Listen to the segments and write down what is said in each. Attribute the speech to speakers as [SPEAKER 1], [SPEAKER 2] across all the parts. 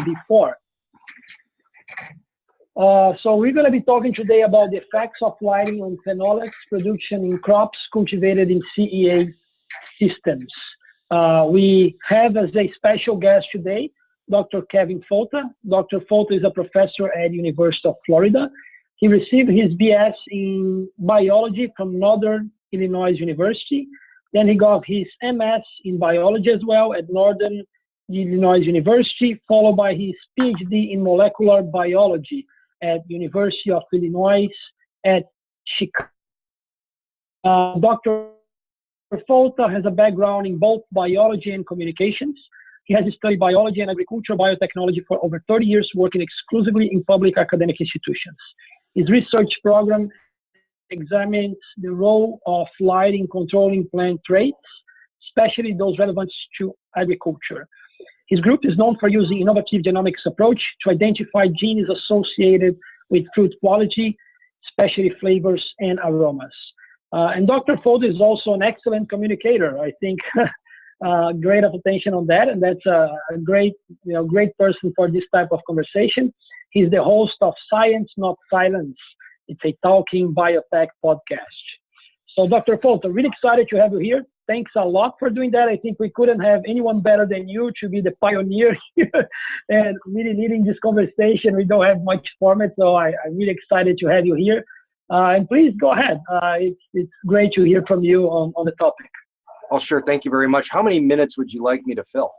[SPEAKER 1] before. So we're going to be talking today about the effects of lighting on phenolics production in crops cultivated in CEA systems. We have as a special guest today, Dr. Kevin Folta. Dr. Folta is a professor at University of Florida. He received his BS in biology from Northern Illinois University. Then he got his MS in biology as well at Northern Illinois University, followed by his PhD in molecular biology at University of Illinois at Chicago. Dr. Folta has a background in both biology and communications. He has studied biology and agricultural biotechnology for over 30 years, working exclusively in public academic institutions. His research program examines the role of light in controlling plant traits, especially those relevant to agriculture. His group is known for using innovative genomics approach to identify genes associated with fruit quality, especially flavors and aromas. And Dr. Folta is also an excellent communicator. I think great attention on that, and that's a great person for this type of conversation. He's the host of Science Not Silence. It's a talking biotech podcast. So Dr. Folta, really excited to have you here. Thanks a lot for doing that. I think we couldn't have anyone better than you to be the pioneer here and really leading this conversation. We don't have much format, so I'm really excited to have you here. And please go ahead. It's great to hear from you on the topic.
[SPEAKER 2] Oh, sure. Thank you very much. How many minutes would you like me to fill?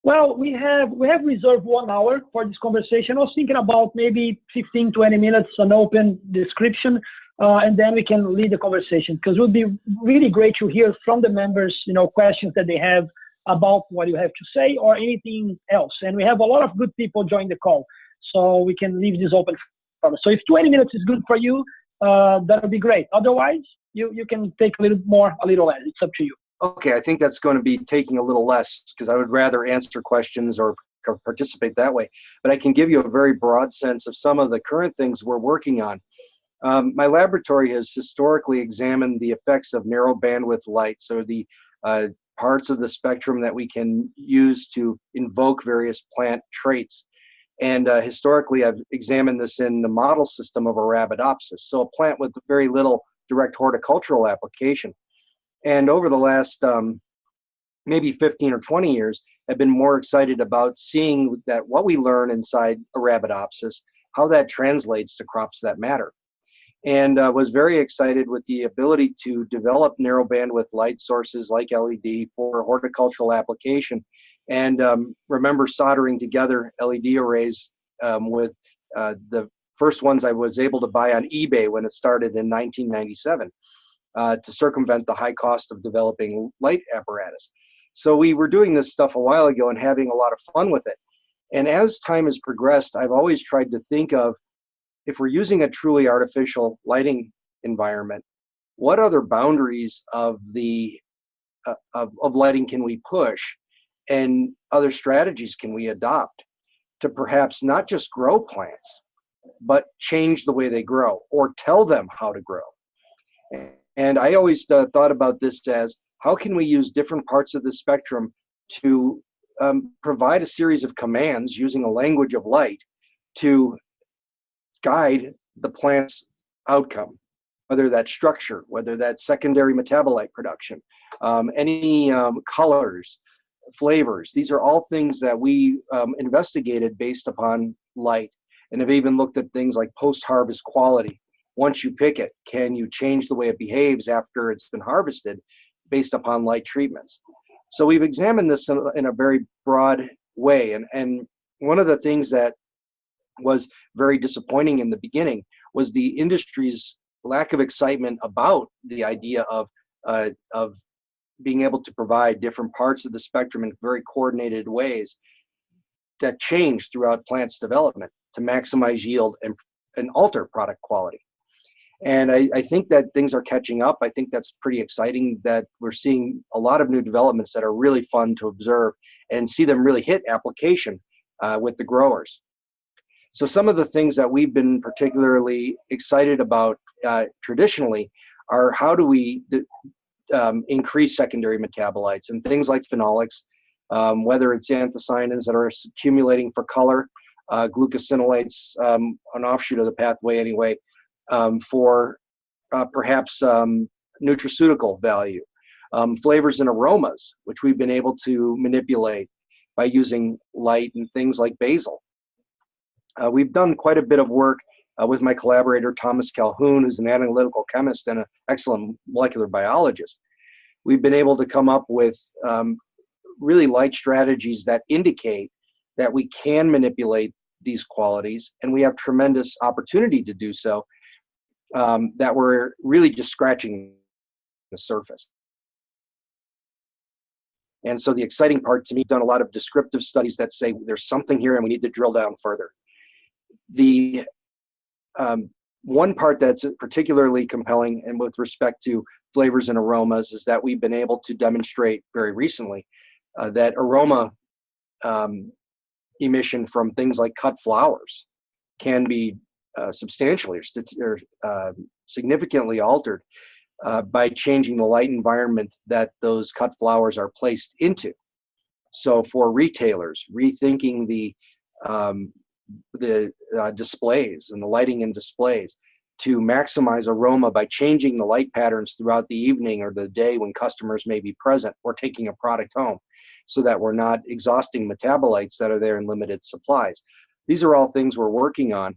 [SPEAKER 1] Well, we have reserved 1 hour for this conversation. I was thinking about maybe 15, 20 minutes, an open description, and then we can lead the conversation, because it would be really great to hear from the members, questions that they have about what you have to say or anything else. And we have a lot of good people join the call, so we can leave this open for us. So if 20 minutes is good for you, that would be great. Otherwise, you can take a little more, a little less. It's up to you.
[SPEAKER 2] Okay, I think that's going to be taking a little less, because I would rather answer questions or participate that way. But I can give you a very broad sense of some of the current things we're working on. My laboratory has historically examined the effects of narrow bandwidth light, so the parts of the spectrum that we can use to invoke various plant traits. And historically, I've examined this in the model system of Arabidopsis, so a plant with very little direct horticultural application. And over the last maybe 15 or 20 years, I've been more excited about seeing that what we learn inside Arabidopsis, how that translates to crops that matter. And was very excited with the ability to develop narrow bandwidth light sources like LED for horticultural application. And remember soldering together LED arrays with the first ones I was able to buy on eBay when it started in 1997. To circumvent the high cost of developing light apparatus. So we were doing this stuff a while ago and having a lot of fun with it. And as time has progressed, I've always tried to think of, if we're using a truly artificial lighting environment, what other boundaries of the of lighting can we push, and other strategies can we adopt to perhaps not just grow plants, but change the way they grow or tell them how to grow. And I always thought about this as, how can we use different parts of the spectrum to provide a series of commands using a language of light to guide the plant's outcome, whether that's structure, whether that's secondary metabolite production, any colors, flavors. These are all things that we investigated based upon light, and have even looked at things like post-harvest quality. Once you pick it, can you change the way it behaves after it's been harvested based upon light treatments? So we've examined this in a very broad way. And one of the things that was very disappointing in the beginning was the industry's lack of excitement about the idea of being able to provide different parts of the spectrum in very coordinated ways that change throughout plants' development to maximize yield and alter product quality. And I think that things are catching up. I think that's pretty exciting that we're seeing a lot of new developments that are really fun to observe and see them really hit application with the growers. So some of the things that we've been particularly excited about traditionally are, how do we increase secondary metabolites, and things like phenolics whether it's anthocyanins that are accumulating for color, glucosinolates, an offshoot of the pathway anyway, for perhaps nutraceutical value, flavors and aromas, which we've been able to manipulate by using light and things like basil. We've done quite a bit of work with my collaborator, Thomas Calhoun, who's an analytical chemist and an excellent molecular biologist. We've been able to come up with really light strategies that indicate that we can manipulate these qualities, and we have tremendous opportunity to do so, that we're really just scratching the surface. And so the exciting part to me, I've done a lot of descriptive studies that say there's something here and we need to drill down further. The one part that's particularly compelling, and with respect to flavors and aromas, is that we've been able to demonstrate very recently that aroma emission from things like cut flowers can be substantially or significantly altered by changing the light environment that those cut flowers are placed into. So for retailers, rethinking the displays and the lighting in displays to maximize aroma by changing the light patterns throughout the evening or the day when customers may be present or taking a product home, so that we're not exhausting metabolites that are there in limited supplies. These are all things we're working on,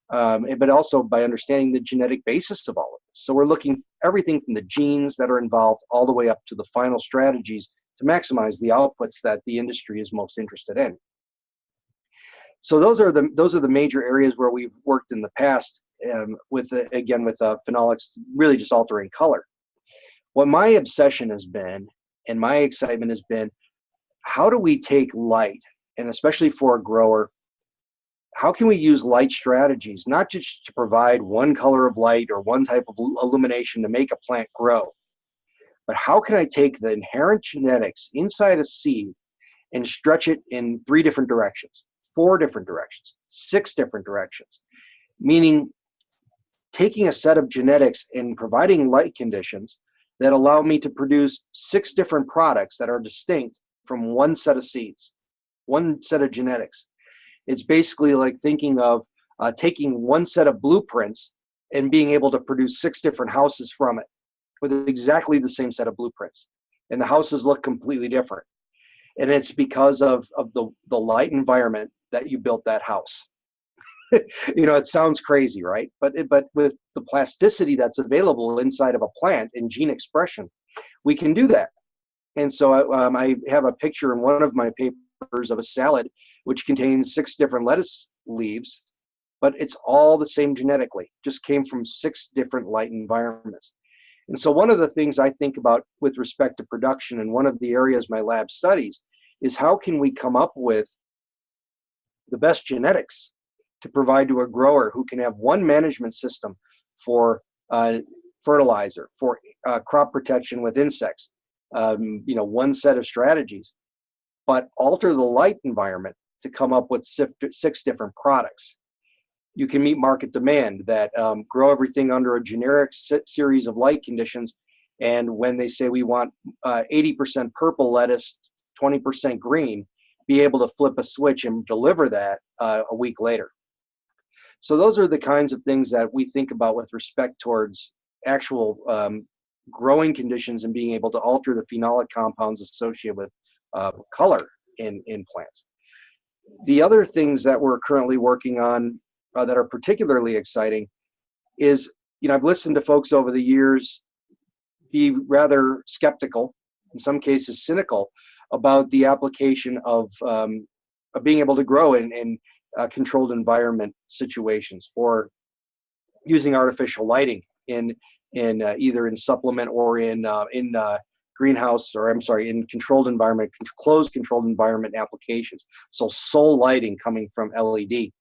[SPEAKER 2] but also by understanding the genetic basis of all of this. So we're looking everything from the genes that are involved all the way up to the final strategies to maximize the outputs that the industry is most interested in. So those are the major areas where we've worked in the past, with phenolics really just altering color. What my obsession has been, and my excitement has been, how do we take light, and especially for a grower, how can we use light strategies, not just to provide one color of light or one type of illumination to make a plant grow, but how can I take the inherent genetics inside a seed and stretch it in 3 different directions, 4 different directions, 6 different directions, meaning taking a set of genetics and providing light conditions that allow me to produce 6 different products that are distinct from one set of seeds, one set of genetics. It's basically like thinking of taking one set of blueprints and being able to produce 6 different houses from it with exactly the same set of blueprints. And the houses look completely different. And it's because of the light environment that you built that house. You know, it sounds crazy, right? But with the plasticity that's available inside of a plant and gene expression, we can do that. And so I have a picture in one of my papers of a salad which contains 6 different lettuce leaves, but it's all the same genetically, just came from 6 different light environments. And so one of the things I think about with respect to production, and one of the areas my lab studies, is how can we come up with the best genetics to provide to a grower who can have one management system for fertilizer, for crop protection with insects, one set of strategies, but alter the light environment to come up with 6 different products. You can meet market demand that grow everything under a generic series of light conditions, and when they say we want 80% purple lettuce, 20% green, be able to flip a switch and deliver that a week later. So those are the kinds of things that we think about with respect towards actual growing conditions and being able to alter the phenolic compounds associated with color in plants. The other things that we're currently working on that are particularly exciting is, I've listened to folks over the years be rather skeptical, in some cases cynical, about the application of being able to grow in controlled environment situations, or using artificial lighting in either in supplement or in greenhouse, or in controlled environment, closed controlled environment applications. So sole lighting coming from LED.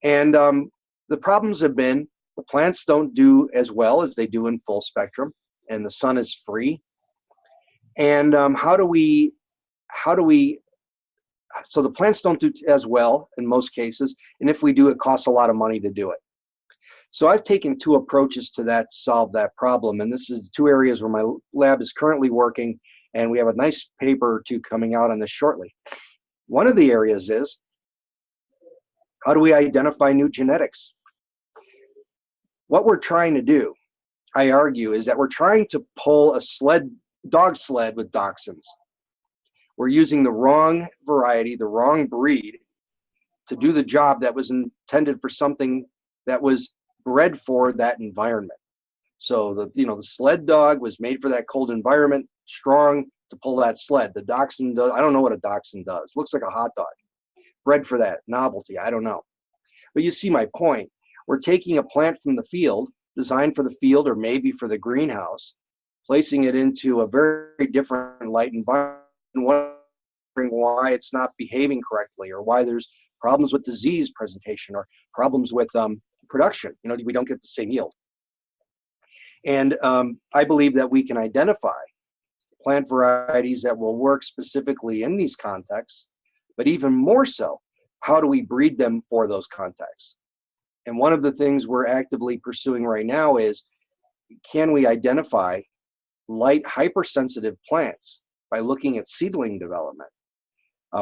[SPEAKER 2] And the problems have been the plants don't do as well as they do in full spectrum, and the sun is free. And so the plants don't do as well in most cases, and if we do, it costs a lot of money to do it. So I've taken 2 approaches to that to solve that problem, and this is 2 areas where my lab is currently working, And we have a nice paper or two coming out on this shortly. One of the areas is, how do we identify new genetics? What we're trying to do, I argue, is that we're trying to pull a dog sled with dachshunds. We're using the wrong variety, the wrong breed to do the job that was intended for something that was bred for that environment. So the sled dog was made for that cold environment, strong to pull that sled. The dachshund does, I don't know what a dachshund does. Looks like a hot dog. Bred for that novelty, I don't know. But you see my point. We're taking a plant from the field, designed for the field or maybe for the greenhouse, placing it into a very different light environment, and wondering why it's not behaving correctly, or why there's problems with disease presentation, or problems with production. We don't get the same yield. And I believe that we can identify plant varieties that will work specifically in these contexts, but even more so, how do we breed them for those contexts? And one of the things we're actively pursuing right now is, can we identify light hypersensitive plants by looking at seedling development?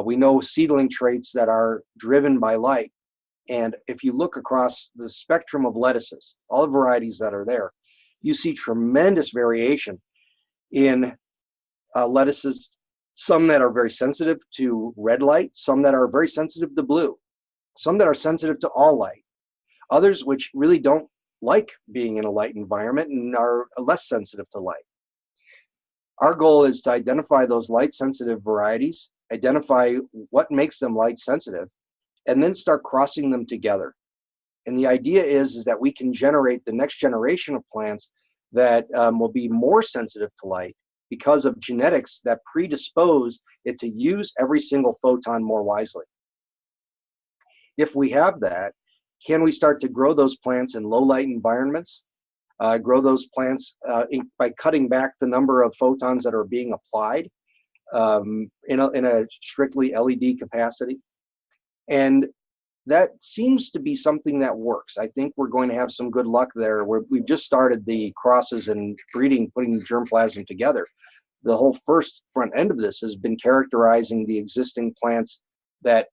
[SPEAKER 2] We know seedling traits that are driven by light. And if you look across the spectrum of lettuces, all the varieties that are there, you see tremendous variation in lettuces, some that are very sensitive to red light, some that are very sensitive to blue, some that are sensitive to all light, others which really don't like being in a light environment and are less sensitive to light. Our goal is to identify those light sensitive varieties, identify what makes them light sensitive, and then start crossing them together. And the idea is that we can generate the next generation of plants that will be more sensitive to light because of genetics that predispose it to use every single photon more wisely. If we have that, can we start to grow those plants in low light environments? Grow those plants by cutting back the number of photons that are being applied in a strictly LED capacity. And that seems to be something that works. I think we're going to have some good luck there. We've just started the crosses and breeding, putting the germplasm together. The whole first front end of this has been characterizing the existing plants that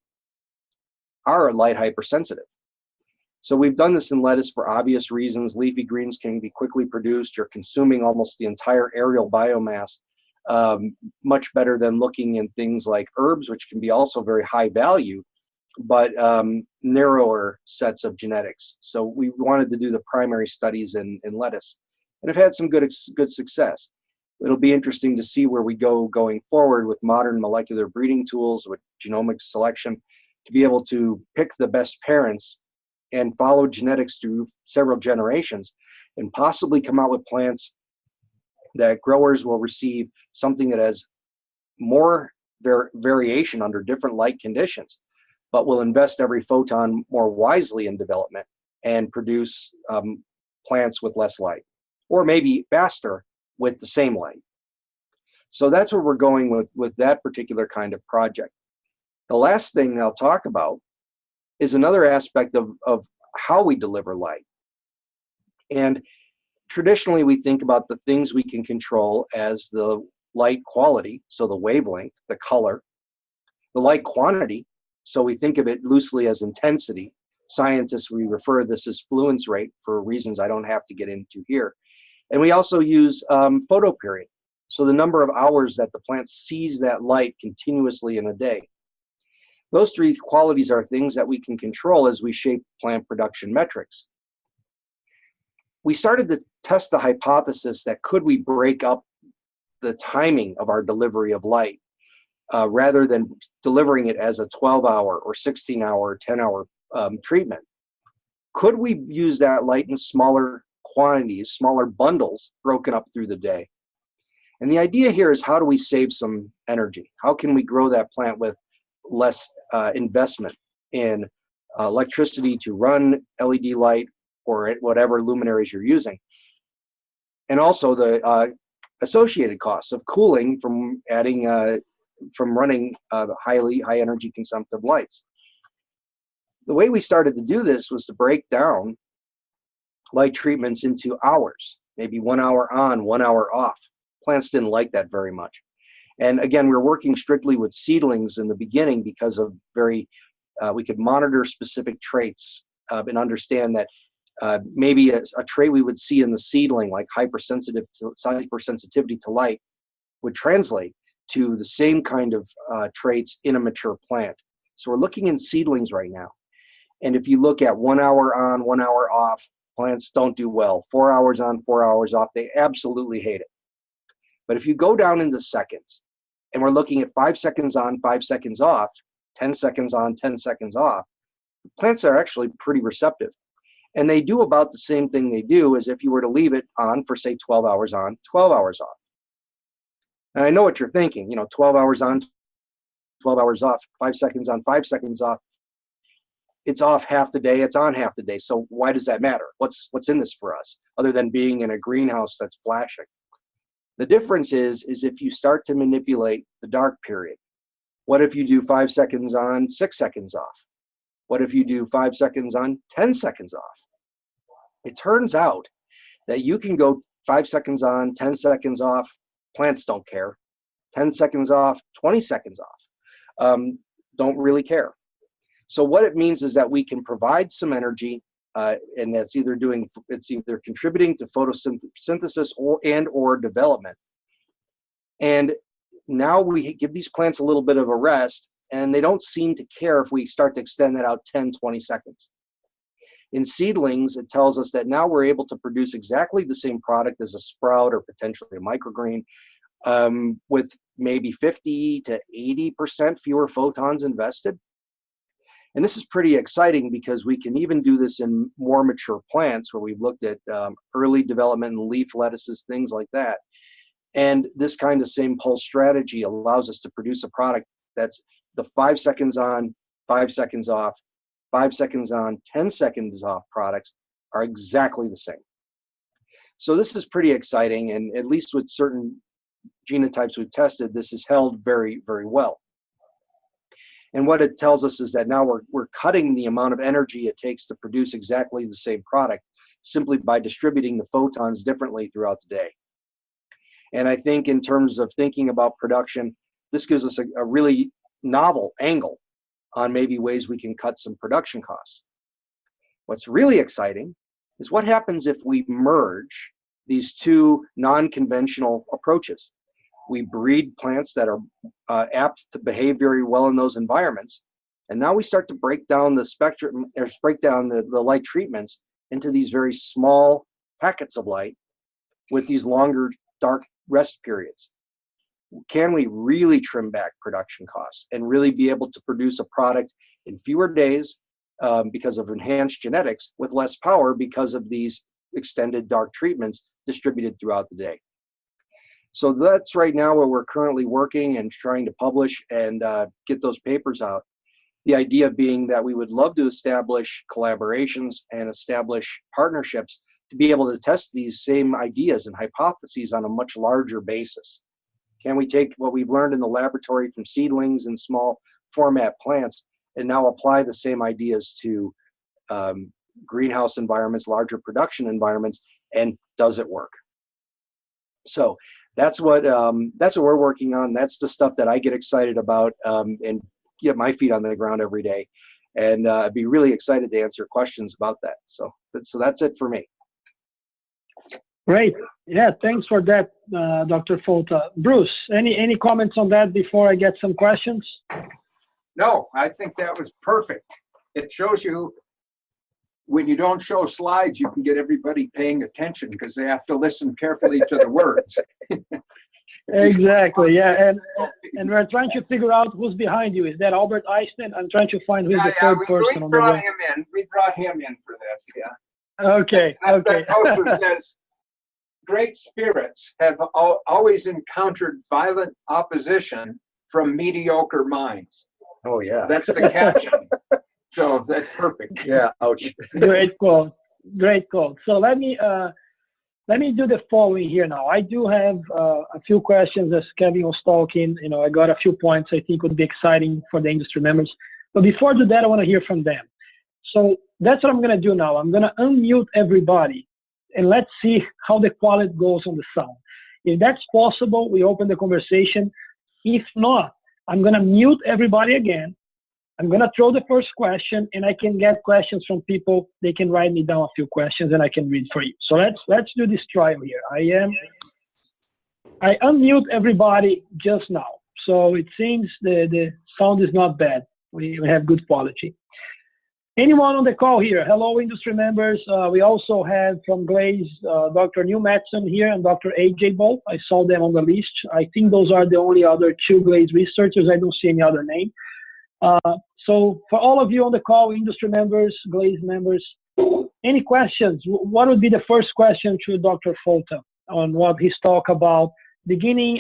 [SPEAKER 2] are light hypersensitive. So we've done this in lettuce for obvious reasons. Leafy greens can be quickly produced. You're consuming almost the entire aerial biomass, much better than looking in things like herbs, which can be also very high value, but narrower sets of genetics. So we wanted to do the primary studies in lettuce, and have had some good success. It'll be interesting to see where we go going forward with modern molecular breeding tools, with genomic selection, to be able to pick the best parents and follow genetics through several generations, and possibly come out with plants that growers will receive something that has more variation under different light conditions, but will invest every photon more wisely in development and produce plants with less light, or maybe faster with the same light. So that's where we're going with that particular kind of project. The last thing I'll talk about is another aspect of how we deliver light. And traditionally, we think about the things we can control as the light quality, so the wavelength, the color, the light quantity, so we think of it loosely as intensity. Scientists, we refer to this as fluence rate for reasons I don't have to get into here. And we also use photoperiod, so the number of hours that the plant sees that light continuously in a day. Those three qualities are things that we can control as we shape plant production metrics. We started to test the hypothesis that could we break up the timing of our delivery of light rather than delivering it as a 12-hour or 16-hour or 10-hour treatment. Could we use that light in smaller quantities, smaller bundles broken up through the day? And the idea here is, how do we save some energy? How can we grow that plant with less investment in electricity to run LED light or whatever luminaries you're using? And also the associated costs of cooling from running high energy consumptive lights. The way we started to do this was to break down light treatments into hours, maybe 1 hour on, 1 hour off. Plants didn't like that very much. And again, we're working strictly with seedlings in the beginning because of we could monitor specific traits and understand that maybe a trait we would see in the seedling, like hypersensitivity to light, would translate to the same kind of traits in a mature plant. So we're looking in seedlings right now. And if you look at 1 hour on, 1 hour off, plants don't do well. 4 hours on, 4 hours off, they absolutely hate it. But if you go down into seconds, and we're looking at 5 seconds on, 5 seconds off, 10 seconds on, 10 seconds off, plants are actually pretty receptive. And they do about the same thing they do as if you were to leave it on for, say, 12 hours on, 12 hours off. And I know what you're thinking, 12 hours on, 12 hours off, 5 seconds on, 5 seconds off. It's off half the day, it's on half the day. So why does that matter? What's in this for us, other than being in a greenhouse that's flashing? The difference is if you start to manipulate the dark period. What if you do 5 seconds on, 6 seconds off? What if you do 5 seconds on, 10 seconds off? It turns out that you can go 5 seconds on, 10 seconds off. Plants don't care. 10 seconds off, 20 seconds off. Don't really care. So what it means is that we can provide some energy, and it's either contributing to photosynthesis or development. And now we give these plants a little bit of a rest, and they don't seem to care if we start to extend that out 10, 20 seconds. In seedlings, it tells us that now we're able to produce exactly the same product as a sprout or potentially a microgreen, with maybe 50 to 80% fewer photons invested. And this is pretty exciting because we can even do this in more mature plants where we've looked at early development in leaf lettuces, things like that. And this kind of same pulse strategy allows us to produce a product that's the 5 seconds on, 5 seconds off, 5 seconds on, 10 seconds off products are exactly the same. So this is pretty exciting, and at least with certain genotypes we've tested, this is held very, very well. And what it tells us is that now we're cutting the amount of energy it takes to produce exactly the same product simply by distributing the photons differently throughout the day. And I think in terms of thinking about production, this gives us a really novel angle on maybe ways we can cut some production costs. What's really exciting is what happens if we merge these two non-conventional approaches. We breed plants that are apt to behave very well in those environments. And now we start to break down the spectrum, or break down the light treatments into these very small packets of light with these longer dark rest periods. Can we really trim back production costs and really be able to produce a product in fewer days because of enhanced genetics with less power because of these extended dark treatments distributed throughout the day? So that's right now where we're currently working and trying to publish and get those papers out. The idea being that we would love to establish collaborations and establish partnerships to be able to test these same ideas and hypotheses on a much larger basis. Can we take what we've learned in the laboratory from seedlings and small format plants and now apply the same ideas to greenhouse environments, larger production environments, and does it work? So that's what we're working on. That's the stuff that I get excited about and get my feet on the ground every day. And I'd be really excited to answer questions about that. So that's it for me.
[SPEAKER 1] Great. Yeah, thanks for that, Dr. Folta. Bruce, any comments on that before I get some questions?
[SPEAKER 3] No, I think that was perfect. It shows you when you don't show slides, you can get everybody paying attention because they have to listen carefully to the words.
[SPEAKER 1] Exactly, yeah. And we're trying to figure out who's behind you. Is that Albert Einstein? I'm trying to find who's the third person on the list.
[SPEAKER 3] We brought him in for this, yeah.
[SPEAKER 1] Okay, okay.
[SPEAKER 3] That poster says, great spirits have always encountered violent opposition from mediocre minds.
[SPEAKER 2] Oh, yeah.
[SPEAKER 3] That's the caption. So that's perfect.
[SPEAKER 2] Yeah, ouch.
[SPEAKER 1] Great quote. Great quote. So let me do the following here now. I do have a few questions as Kevin was talking. I got a few points I think would be exciting for the industry members. But before I do that, I want to hear from them. So that's what I'm going to do now. I'm going to unmute everybody and let's see how the quality goes on the sound. If that's possible, we open the conversation. If not, I'm going to mute everybody again. I'm going to throw the first question, and I can get questions from people. They can write me down a few questions, and I can read for you. So let's do this trial here. I unmute everybody just now. So it seems the sound is not bad. We have good quality. Anyone on the call here? Hello, industry members. We also have from GLASE, Dr. Neil Matson here and Dr. AJ Bolt. I saw them on the list. I think those are the only other two GLASE researchers. I don't see any other name. So for all of you on the call, industry members, GLASE members, any questions? What would be the first question to Dr. Folta on what he's talked about, beginning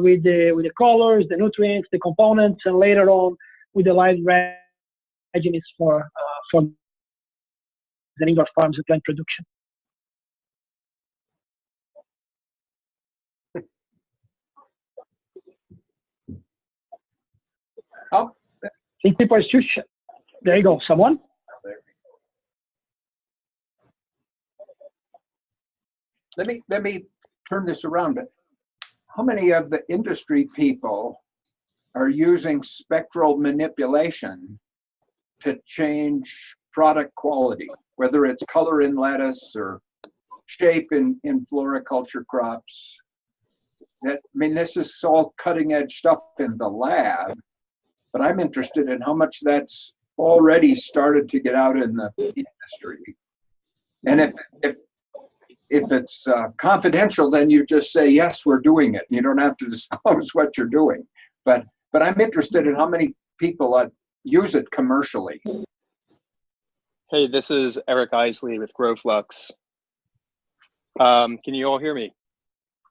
[SPEAKER 1] with the colors, the nutrients, the components, and later on with the light readiness for the indoor farms and plant production?
[SPEAKER 3] Oh.
[SPEAKER 1] I think people are still there you go. Someone?
[SPEAKER 3] Let me turn this around. But how many of the industry people are using spectral manipulation to change product quality, whether it's color in lettuce or shape in floriculture crops? This is all cutting edge stuff in the lab, but I'm interested in how much that's already started to get out in the industry. And if it's confidential, then you just say, yes, we're doing it. You don't have to disclose what you're doing. But I'm interested in how many people use it commercially.
[SPEAKER 4] Hey, this is Eric Isley with GrowFlux. Can you all hear me?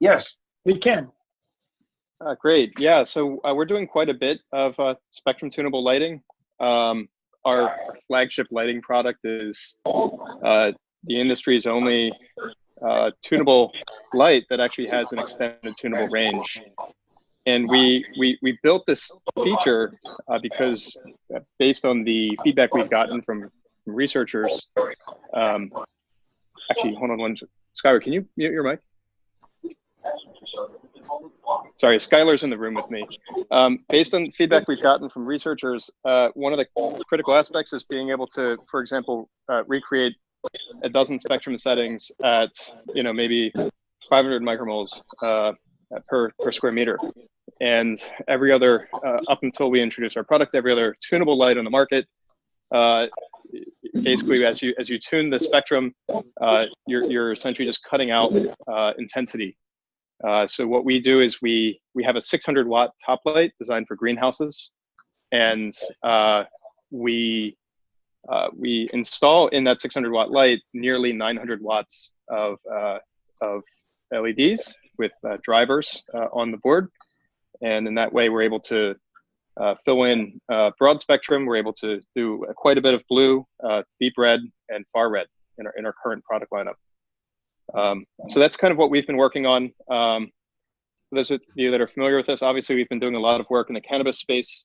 [SPEAKER 3] Yes.
[SPEAKER 1] We can.
[SPEAKER 4] Great. Yeah, so we're doing quite a bit of spectrum tunable lighting. Our flagship lighting product is the industry's only tunable light that actually has an extended tunable range. And we built this feature because based on the feedback we've gotten from researchers, actually, hold on one, Skylar, can you mute your mic? Sorry, Skylar's in the room with me. Based on feedback we've gotten from researchers, one of the critical aspects is being able to, for example, recreate a dozen spectrum settings at, maybe 500 micromoles per square meter. And every other, up until we introduced our product, every other tunable light on the market, basically as you tune the spectrum, you're essentially just cutting out intensity. So what we do is we have a 600 watt top light designed for greenhouses, and we install in that 600 watt light nearly 900 watts of LEDs with drivers on the board. And in that way, we're able to fill in broad spectrum. We're able to do quite a bit of blue, deep red, and far red in our current product lineup. So that's kind of what we've been working on. For those of you that are familiar with us, obviously we've been doing a lot of work in the cannabis space,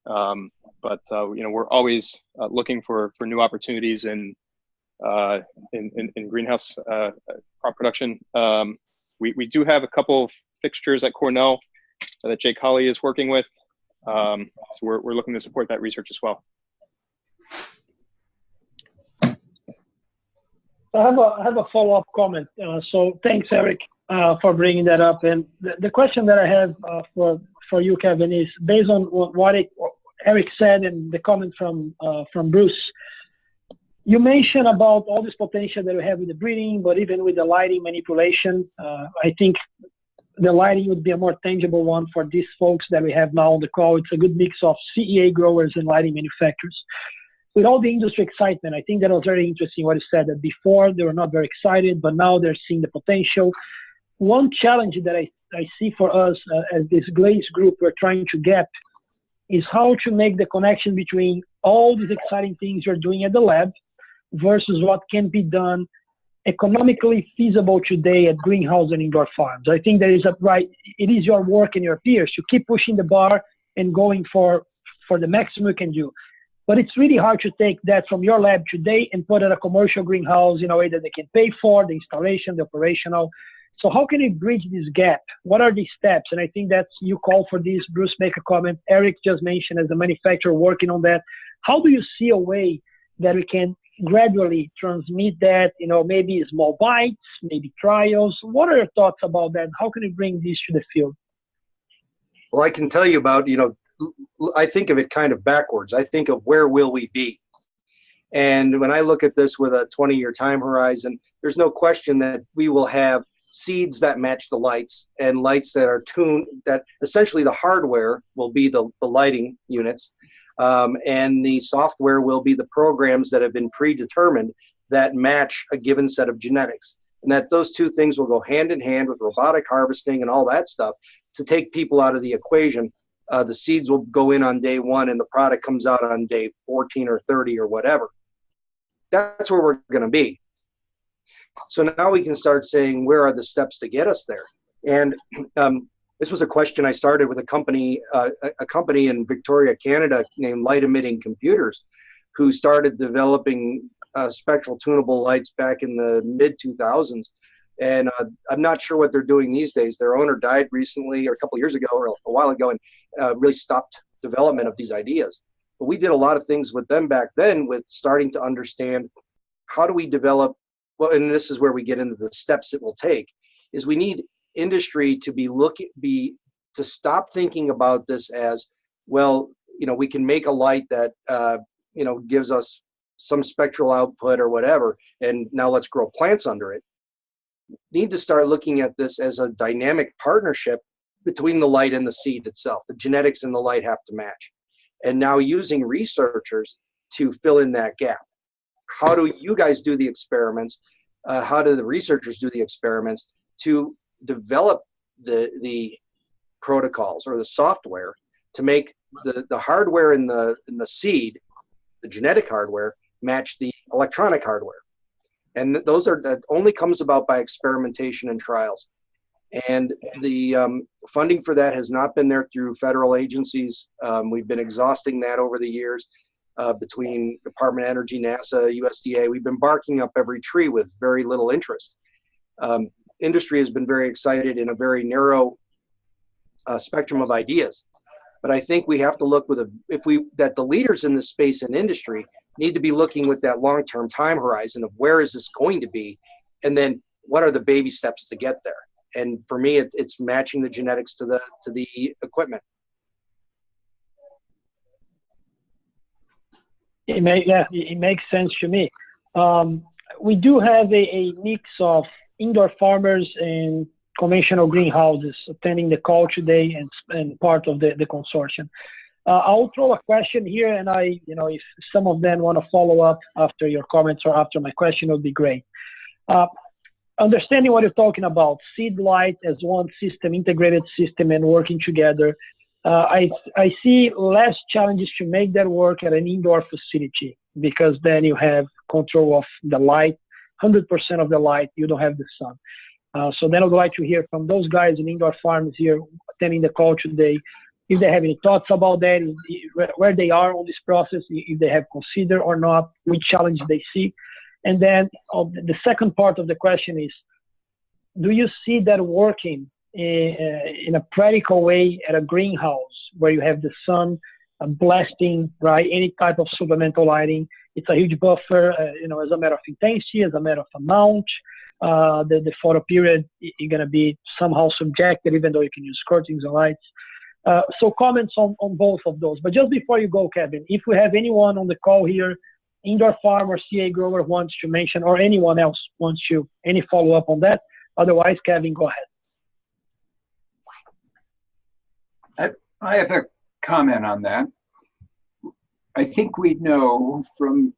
[SPEAKER 4] but we're always looking for new opportunities in greenhouse crop production. We do have a couple of fixtures at Cornell that Jake Holly is working with, so we're looking to support that research as well.
[SPEAKER 1] I have a follow-up comment. So thanks, Eric, for bringing that up. And the question that I have for you, Kevin, is based on what Eric said and the comment from Bruce. You mentioned about all this potential that we have with the breeding, but even with the lighting manipulation, I think the lighting would be a more tangible one for these folks that we have now on the call. It's a good mix of CEA growers and lighting manufacturers. With all the industry excitement, I think that was very interesting what you said, that before they were not very excited, but now they're seeing the potential. One challenge that I see for us as this GLASE group we're trying to get is how to make the connection between all these exciting things you're doing at the lab versus what can be done economically feasible today at greenhouse and indoor farms. I think there is it is your work and your peers to keep pushing the bar and going for the maximum you can do. But it's really hard to take that from your lab today and put it in a commercial greenhouse in a way that they can pay for, the installation, the operational. So how can we bridge this gap? What are these steps? And I think that's, you call for this, Bruce make a comment, Eric just mentioned as a manufacturer working on that. How do you see a way that we can gradually transmit that, maybe small bites, maybe trials? What are your thoughts about that? How can we bring this to the field?
[SPEAKER 2] Well, I can tell you about, I think of it kind of backwards. I think of where will we be? And when I look at this with a 20-year time horizon, there's no question that we will have seeds that match the lights and lights that are tuned, that essentially the hardware will be the lighting units. And the software will be the programs that have been predetermined that match a given set of genetics. And that those two things will go hand in hand with robotic harvesting and all that stuff to take people out of the equation. The seeds will go in on day 1 and the product comes out on day 14 or 30 or whatever. That's where we're going to be. So now we can start saying, where are the steps to get us there? And this was a question I started with a company in Victoria, Canada, named Light Emitting Computers, who started developing spectral tunable lights back in the mid-2000s. And I'm not sure what they're doing these days. Their owner died recently, or a couple of years ago, or a while ago, and really stopped development of these ideas. But we did a lot of things with them back then, with starting to understand how do we develop, well, and this is where we get into the steps it will take, is we need industry to to stop thinking about this as, well, we can make a light that gives us some spectral output or whatever, and now let's grow plants under it. Need to start looking at this as a dynamic partnership between the light and the seed itself. The genetics and the light have to match. And now using researchers to fill in that gap. How do you guys do the experiments? How do the researchers do the experiments to develop the protocols or the software to make the hardware in the seed, the genetic hardware, match the electronic hardware? And that only comes about by experimentation and trials. And the funding for that has not been there through federal agencies. We've been exhausting that over the years between Department of Energy, NASA, USDA. We've been barking up every tree with very little interest. Industry has been very excited in a very narrow spectrum of ideas. But I think we have to look that the leaders in this space and industry need to be looking with that long-term time horizon of where is this going to be, and then what are the baby steps to get there. And for me, it's matching the genetics to the equipment.
[SPEAKER 1] It makes sense to me. We do have a mix of indoor farmers and conventional greenhouses attending the call today and part of the consortium. I'll throw a question here, and if some of them want to follow up after your comments or after my question, it would be great. Understanding what you're talking about, seed light as one system, integrated system, and working together, I see less challenges to make that work at an indoor facility, because then you have control of the light, 100% of the light, you don't have the sun. So then I would like to hear from those guys in indoor farms here attending the call today, if they have any thoughts about that, where they are on this process, if they have considered or not, which challenge they see. And then the second part of the question is, do you see that working in a practical way at a greenhouse where you have the sun blasting, right? Any type of supplemental lighting. It's a huge buffer, as a matter of intensity, as a matter of amount. The photo period is going to be somehow subjected, even though you can use curtains and lights. So comments on both of those. But just before you go, Kevin, if we have anyone on the call here, indoor farm or CEA grower wants to mention, or anyone else wants to, any follow-up on that? Otherwise, Kevin, go ahead.
[SPEAKER 3] I have a comment on that. I think we know from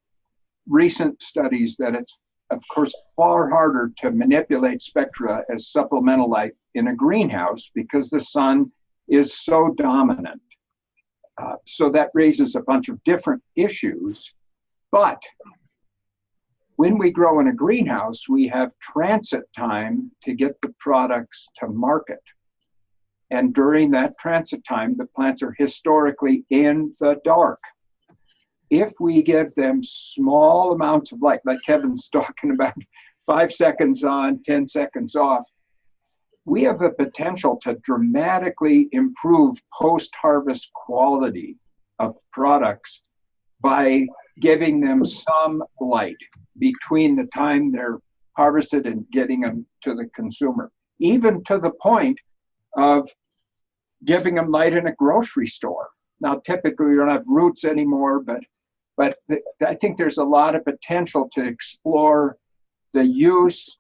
[SPEAKER 3] recent studies that it's, of course, far harder to manipulate spectra as supplemental light in a greenhouse because the sun is so dominant. So that raises a bunch of different issues. But when we grow in a greenhouse, we have transit time to get the products to market. And during that transit time, the plants are historically in the dark. If we give them small amounts of light, like Kevin's talking about, 5 seconds on, 10 seconds off, we have the potential to dramatically improve post-harvest quality of products by giving them some light between the time they're harvested and getting them to the consumer, even to the point of giving them light in a grocery store. Now, typically we don't have roots anymore, but I think there's a lot of potential to explore the use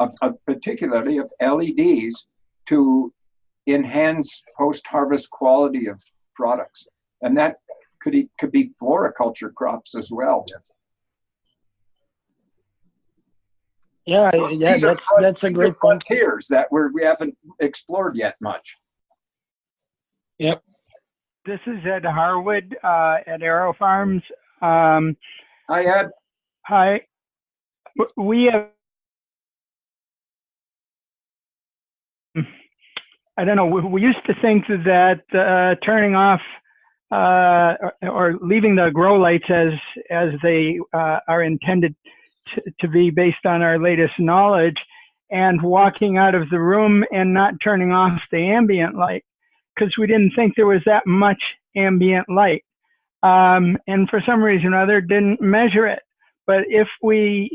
[SPEAKER 3] of particularly of LEDs to enhance post-harvest quality of products. And that could be floriculture crops as well.
[SPEAKER 1] Yeah, that's a great point.
[SPEAKER 3] Frontiers that we haven't explored yet much.
[SPEAKER 1] Yep.
[SPEAKER 5] This is Ed Harwood at Aero Farms.
[SPEAKER 3] Hi, Ed.
[SPEAKER 5] Hi. We have, I don't know, we used to think that turning off or leaving the grow lights as they are intended to be based on our latest knowledge, and walking out of the room and not turning off the ambient light, because we didn't think there was that much ambient light. And for some reason or other, didn't measure it. But if we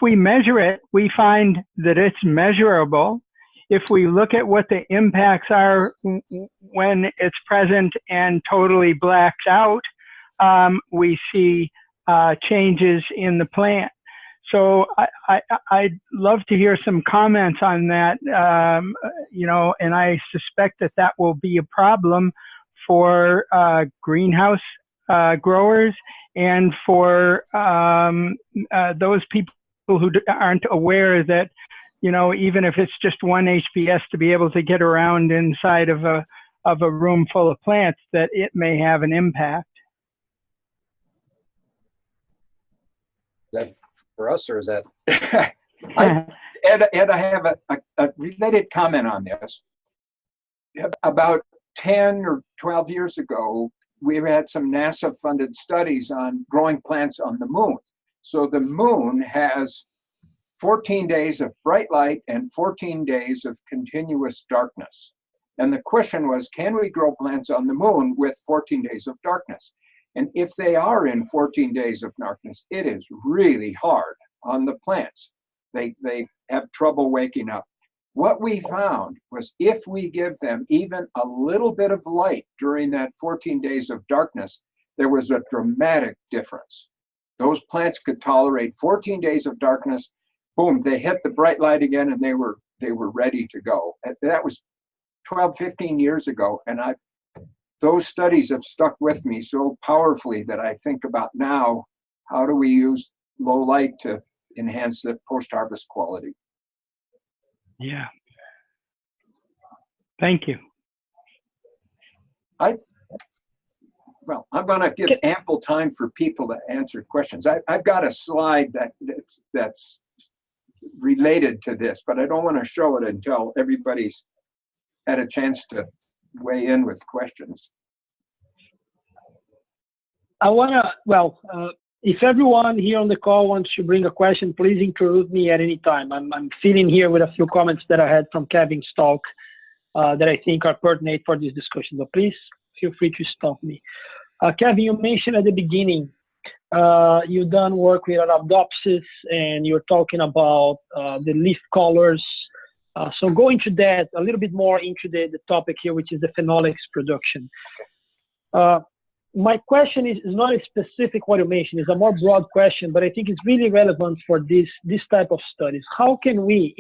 [SPEAKER 5] measure it, we find that it's measurable. If we look at what the impacts are when it's present and totally blacked out, we see changes in the plant. So I'd love to hear some comments on that, you know, and I suspect that will be a problem for greenhouse growers and for those people who aren't aware that, you know, even if it's just one HPS to be able to get around inside of a room full of plants, that it may have an impact.
[SPEAKER 2] Is that for us, or is that?
[SPEAKER 3] Ed, I have a related comment on this. About 10 or 12 years ago, we had some NASA-funded studies on growing plants on the moon. So the moon has 14 days of bright light and 14 days of continuous darkness. And the question was, can we grow plants on the moon with 14 days of darkness? And if they are in 14 days of darkness, it is really hard on the plants. They have trouble waking up. What we found was if we give them even a little bit of light during that 14 days of darkness, there was a dramatic difference. Those plants could tolerate 14 days of darkness. Boom, they hit the bright light again, and they were ready to go. That was 12, 15 years ago, and those studies have stuck with me so powerfully that I think about now, how do we use low light to enhance the post-harvest quality?
[SPEAKER 5] Yeah. Thank you.
[SPEAKER 3] Well, I'm going to give ample time for people to answer questions. I've got a slide that's related to this, but I don't want to show it until everybody's had a chance to weigh in with questions.
[SPEAKER 1] I want to, if everyone here on the call wants to bring a question, please introduce me at any time. I'm sitting here with a few comments that I had from Kevin's talk that I think are pertinent for this discussion. So please feel free to stop me. Kevin, you mentioned at the beginning, you've done work with Arabidopsis, and you're talking about the leaf colors. So go into that a little bit more into the topic here, which is the phenolics production. My question is not a specific automation, it's a more broad question, but I think it's really relevant for this type of studies. How can we,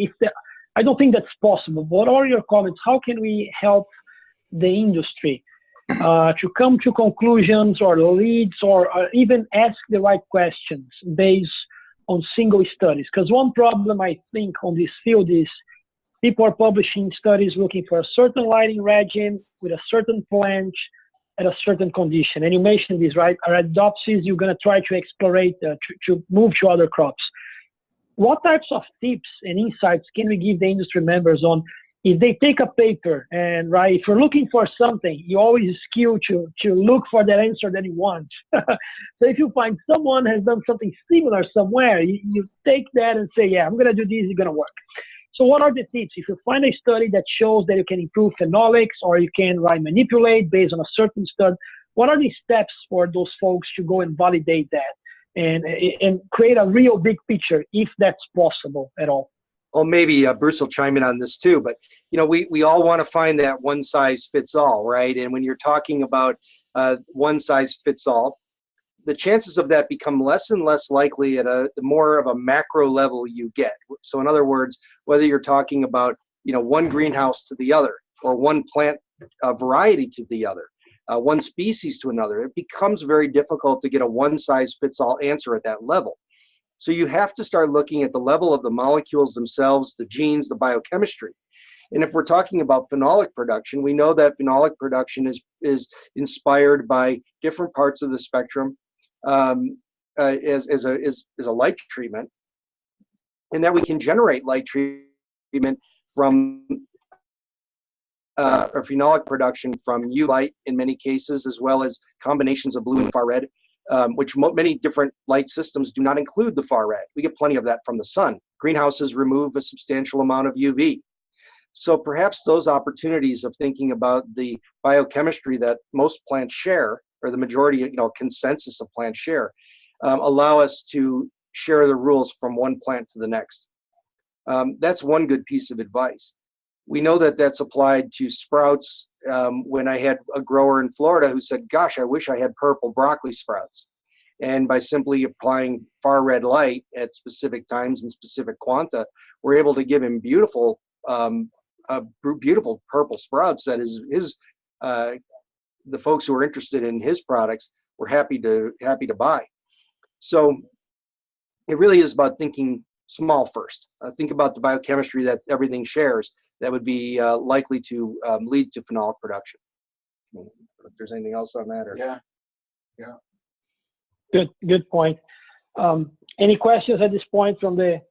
[SPEAKER 1] I don't think that's possible, but what are your comments? How can we help the industry to come to conclusions or leads or even ask the right questions based on single studies? Because one problem I think on this field is people are publishing studies looking for a certain lighting regime with a certain plant at a certain condition. And you mentioned this, right? Arabidopsis, you're going to try to explore, to move to other crops. What types of tips and insights can we give the industry members on if they take a paper and, right, if you're looking for something, you always skew to look for that answer that you want. So if you find someone has done something similar somewhere, you take that and say, yeah, I'm going to do this, it's going to work. So what are the tips? If you find a study that shows that you can improve phenolics or you can manipulate based on a certain study, what are the steps for those folks to go and validate that and create a real big picture, if that's possible at all?
[SPEAKER 2] Well, maybe Bruce will chime in on this too, but we all want to find that one size fits all, right? And when you're talking about one size fits all, the chances of that become less and less likely at the more of a macro level you get. So in other words, whether you're talking about one greenhouse to the other, or one plant variety to the other, one species to another, it becomes very difficult to get a one size fits all answer at that level. So you have to start looking at the level of the molecules themselves, the genes, the biochemistry. And if we're talking about phenolic production, we know that phenolic production is inspired by different parts of the spectrum as a light treatment, and that we can generate light treatment from or phenolic production from UV light in many cases, as well as combinations of blue and far red, which many different light systems do not include the far red. We get plenty of that from the sun. Greenhouses remove a substantial amount of UV. So perhaps those opportunities of thinking about the biochemistry that most plants share, or the majority, consensus of plants share, allow us to share the rules from one plant to the next. That's one good piece of advice. We know that that's applied to sprouts. When I had a grower in Florida who said, gosh, I wish I had purple broccoli sprouts. And by simply applying far red light at specific times and specific quanta, we're able to give him beautiful purple sprouts that the folks who are interested in his products were happy to buy. So it really is about thinking small first. Think about the biochemistry that everything shares that would be likely to lead to phenolic production. If there's anything else on that, or
[SPEAKER 1] Good point. Any questions at this point from the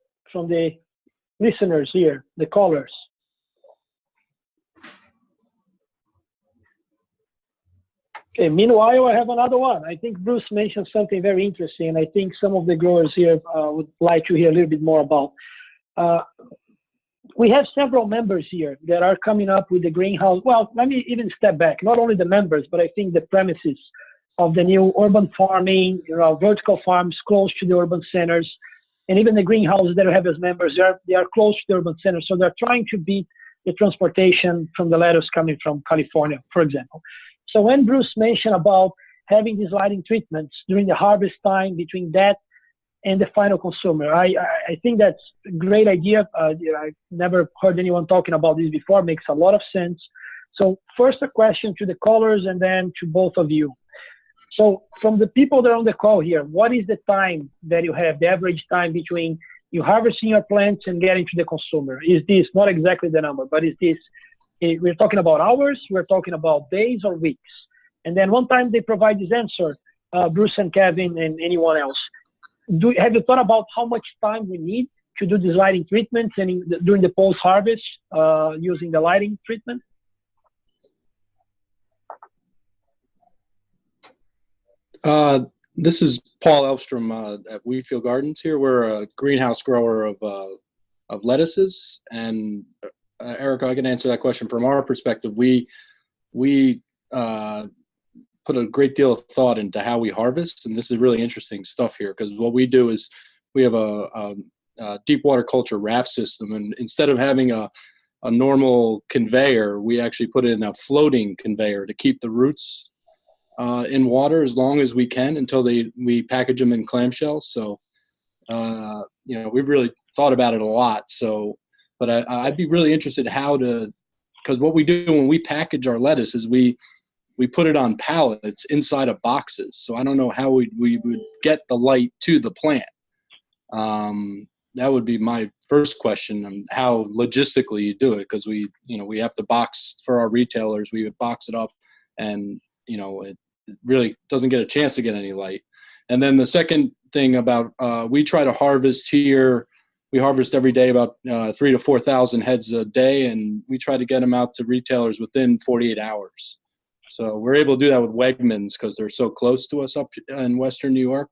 [SPEAKER 1] listeners here, the callers? Okay, meanwhile, I have another one. I think Bruce mentioned something very interesting, and I think some of the growers here would like to hear a little bit more about. We have several members here that are coming up with the greenhouse. Well, let me even step back. Not only the members, but I think the premises of the new urban farming, vertical farms close to the urban centers, and even the greenhouses that have as members, they are close to the urban centers. So they're trying to beat the transportation from the lettuce coming from California, for example. So when Bruce mentioned about having these lighting treatments during the harvest time between that and the final consumer, I think that's a great idea. I've never heard anyone talking about this before. It makes a lot of sense. So first a question to the callers and then to both of you. So from the people that are on the call here, what is the time that you have, the average time between you harvesting your plants and getting to the consumer? Is this, not exactly the number, but is this, we're talking about hours, we're talking about days or weeks? And then one time they provide this answer, Bruce and Kevin and anyone else, have you thought about how much time we need to do these lighting treatments and during the post-harvest using the lighting treatment?
[SPEAKER 6] This is Paul Elfstrom at Wheatfield Gardens here. We're a greenhouse grower of lettuces. And Erica, I can answer that question from our perspective. We put a great deal of thought into how we harvest, and this is really interesting stuff here, because what we do is we have a deep water culture raft system, and instead of having a normal conveyor, we actually put in a floating conveyor to keep the roots in water as long as we can until we package them in clamshells. So we've really thought about it a lot. So, but I'd be really interested because what we do when we package our lettuce is we put it on pallets inside of boxes. So I don't know how we would get the light to the plant. That would be my first question on how logistically you do it, because we have to box for our retailers. We would box it up, and it really doesn't get a chance to get any light. And then the second thing about we try to harvest here. We harvest every day about 3,000 to 4,000 heads a day, and we try to get them out to retailers within 48 hours. So we're able to do that with Wegmans because they're so close to us up in Western New York.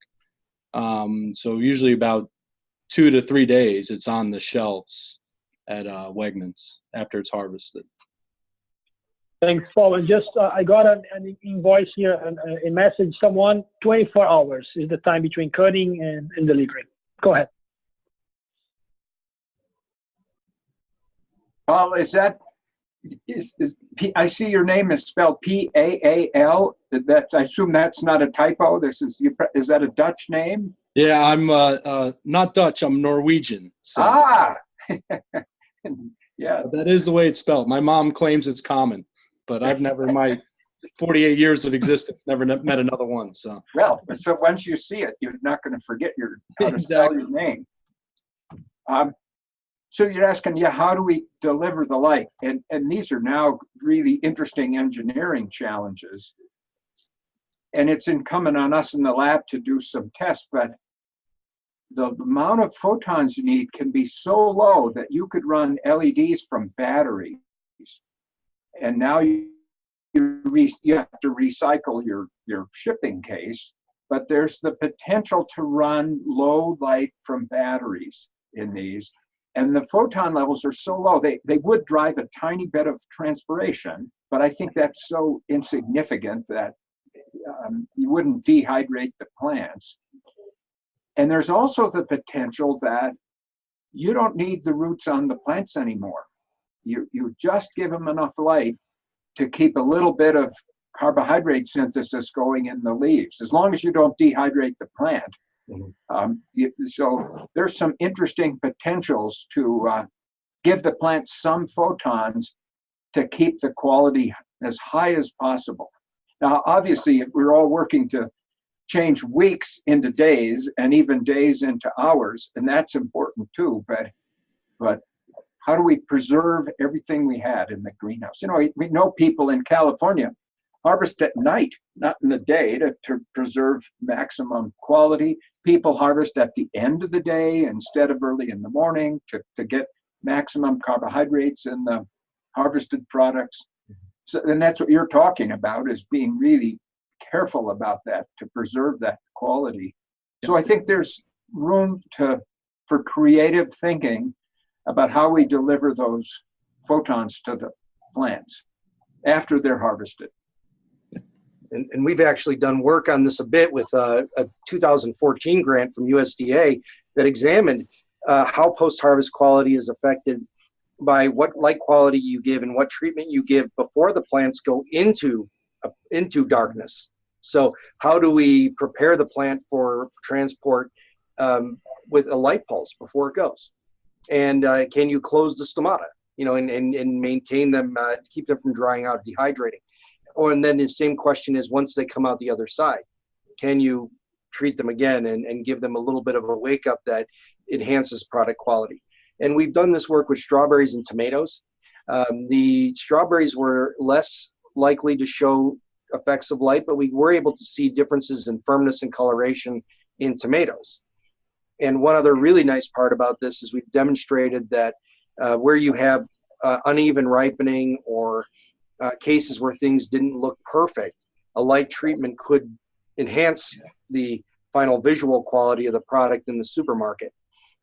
[SPEAKER 6] So usually about 2 to 3 days it's on the shelves. at Wegmans after it's harvested.
[SPEAKER 1] Thanks, Paul. And just, I got an invoice here, a message, someone, 24 hours is the time between cutting and delivery. Go ahead.
[SPEAKER 3] Paul, I see your name is spelled P-A-A-L. I assume that's not a typo. Is that a Dutch name?
[SPEAKER 6] Yeah, I'm not Dutch. I'm Norwegian. So.
[SPEAKER 3] Ah, yeah.
[SPEAKER 6] But that is the way it's spelled. My mom claims it's common, but I've never, in my 48 years of existence, never met another one. So.
[SPEAKER 3] Well, so once you see it, you're not going to forget how to spell your name. So you're asking, yeah, how do we deliver the light? And these are now really interesting engineering challenges. And it's incumbent on us in the lab to do some tests, but the amount of photons you need can be so low that you could run LEDs from batteries. And now you have to recycle your shipping case, but there's the potential to run low light from batteries in these. And the photon levels are so low, they would drive a tiny bit of transpiration, but I think that's so insignificant that you wouldn't dehydrate the plants. And there's also the potential that you don't need the roots on the plants anymore. You just give them enough light to keep a little bit of carbohydrate synthesis going in the leaves, as long as you don't dehydrate the plant. So there's some interesting potentials to give the plant some photons to keep the quality as high as possible. Now, obviously, we're all working to change weeks into days and even days into hours, and that's important too. But how do we preserve everything we had in the greenhouse? You know, we know people in California harvest at night, not in the day, to preserve maximum quality. People harvest at the end of the day instead of early in the morning to get maximum carbohydrates in the harvested products. So, and that's what you're talking about, is being really careful about that to preserve that quality. So I think there's room for creative thinking about how we deliver those photons to the plants after they're harvested.
[SPEAKER 2] And we've actually done work on this a bit with a 2014 grant from USDA that examined how post-harvest quality is affected by what light quality you give and what treatment you give before the plants go into darkness. So how do we prepare the plant for transport with a light pulse before it goes? And can you close the stomata, you know, and maintain them, keep them from drying out, dehydrating? And then the same question is, once they come out the other side, can you treat them again and give them a little bit of a wake up that enhances product quality? And we've done this work with strawberries and tomatoes. The strawberries were less likely to show effects of light, but we were able to see differences in firmness and coloration in tomatoes. And one other really nice part about this is we've demonstrated that where you have uneven ripening or cases where things didn't look perfect, a light treatment could enhance the final visual quality of the product in the supermarket.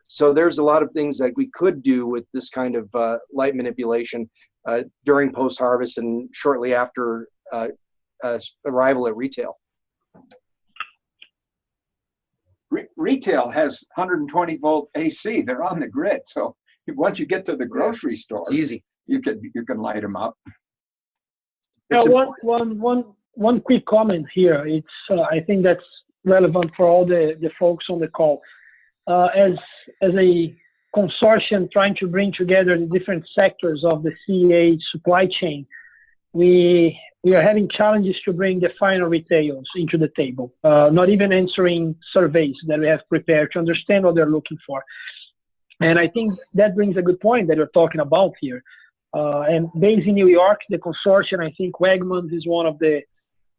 [SPEAKER 2] So there's a lot of things that we could do with this kind of light manipulation during post-harvest and shortly after arrival at retail.
[SPEAKER 3] Retail has 120 volt AC. They're on the grid. So once you get to the grocery store,
[SPEAKER 2] it's easy.
[SPEAKER 3] You can light them up.
[SPEAKER 1] Yeah, one quick comment here. It's I think that's relevant for all the folks on the call. As a consortium trying to bring together the different sectors of the CEA supply chain, we are having challenges to bring the final retailers into the table, not even answering surveys that we have prepared to understand what they're looking for. And I think that brings a good point that you're talking about here. And based in New York, the consortium, I think Wegmans is one of the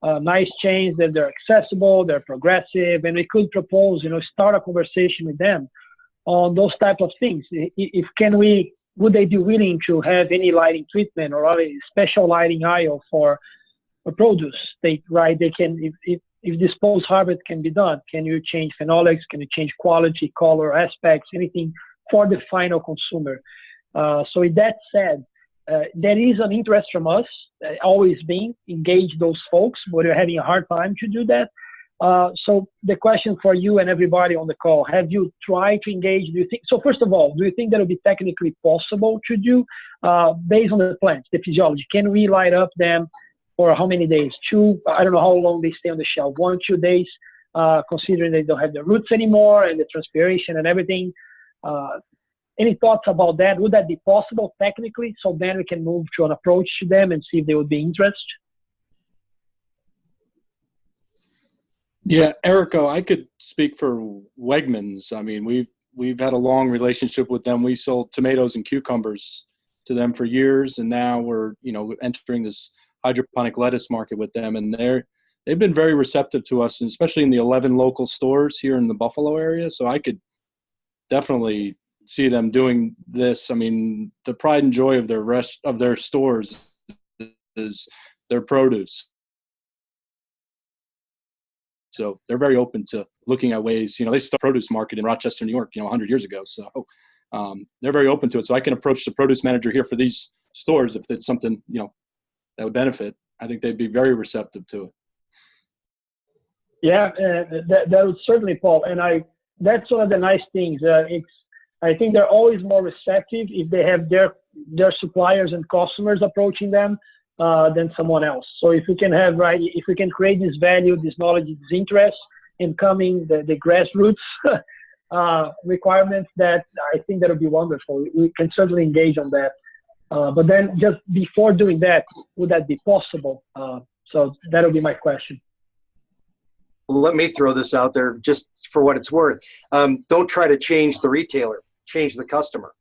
[SPEAKER 1] nice chains that they're accessible, they're progressive, and we could propose, start a conversation with them on those type of things. Would they be willing to have any lighting treatment or a special lighting aisle for produce? They can, if this post-harvest can be done, can you change phenolics? Can you change quality, color, aspects, anything for the final consumer? So with that said, there is an interest from us, always been, engage those folks, but we're having a hard time to do that. So the question for you and everybody on the call, have you tried to engage? Do you think, so first of all, do you think that would be technically possible to do based on the plants, the physiology? Can we light up them for how many days? 2, I don't know how long they stay on the shelf, 1 or 2 days, considering they don't have the roots anymore and the transpiration and everything. Any thoughts about that? Would that be possible technically? So then we can move to an approach to them and see if they would be interested.
[SPEAKER 6] Yeah, Erico, I could speak for Wegmans. I mean, we've had a long relationship with them. We sold tomatoes and cucumbers to them for years, and now we're entering this hydroponic lettuce market with them, and they've been very receptive to us, and especially in the 11 local stores here in the Buffalo area. So I could definitely see them doing this. I mean, the pride and joy of their stores is their produce. So they're very open to looking at ways. They started a produce market in Rochester, New York, 100 years ago. So they're very open to it. So I can approach the produce manager here for these stores if it's something that would benefit. I think they'd be very receptive to it.
[SPEAKER 1] Yeah, that would certainly, Paul. And that's one of the nice things. I think they're always more receptive if they have their suppliers and customers approaching them than someone else. So if we can if we can create this value, this knowledge, this interest in coming the grassroots requirements, that I think that would be wonderful. We can certainly engage on that. But then just before doing that, would that be possible? So that would be my question.
[SPEAKER 2] Let me throw this out there just for what it's worth. Don't try to change the retailer, change the customer.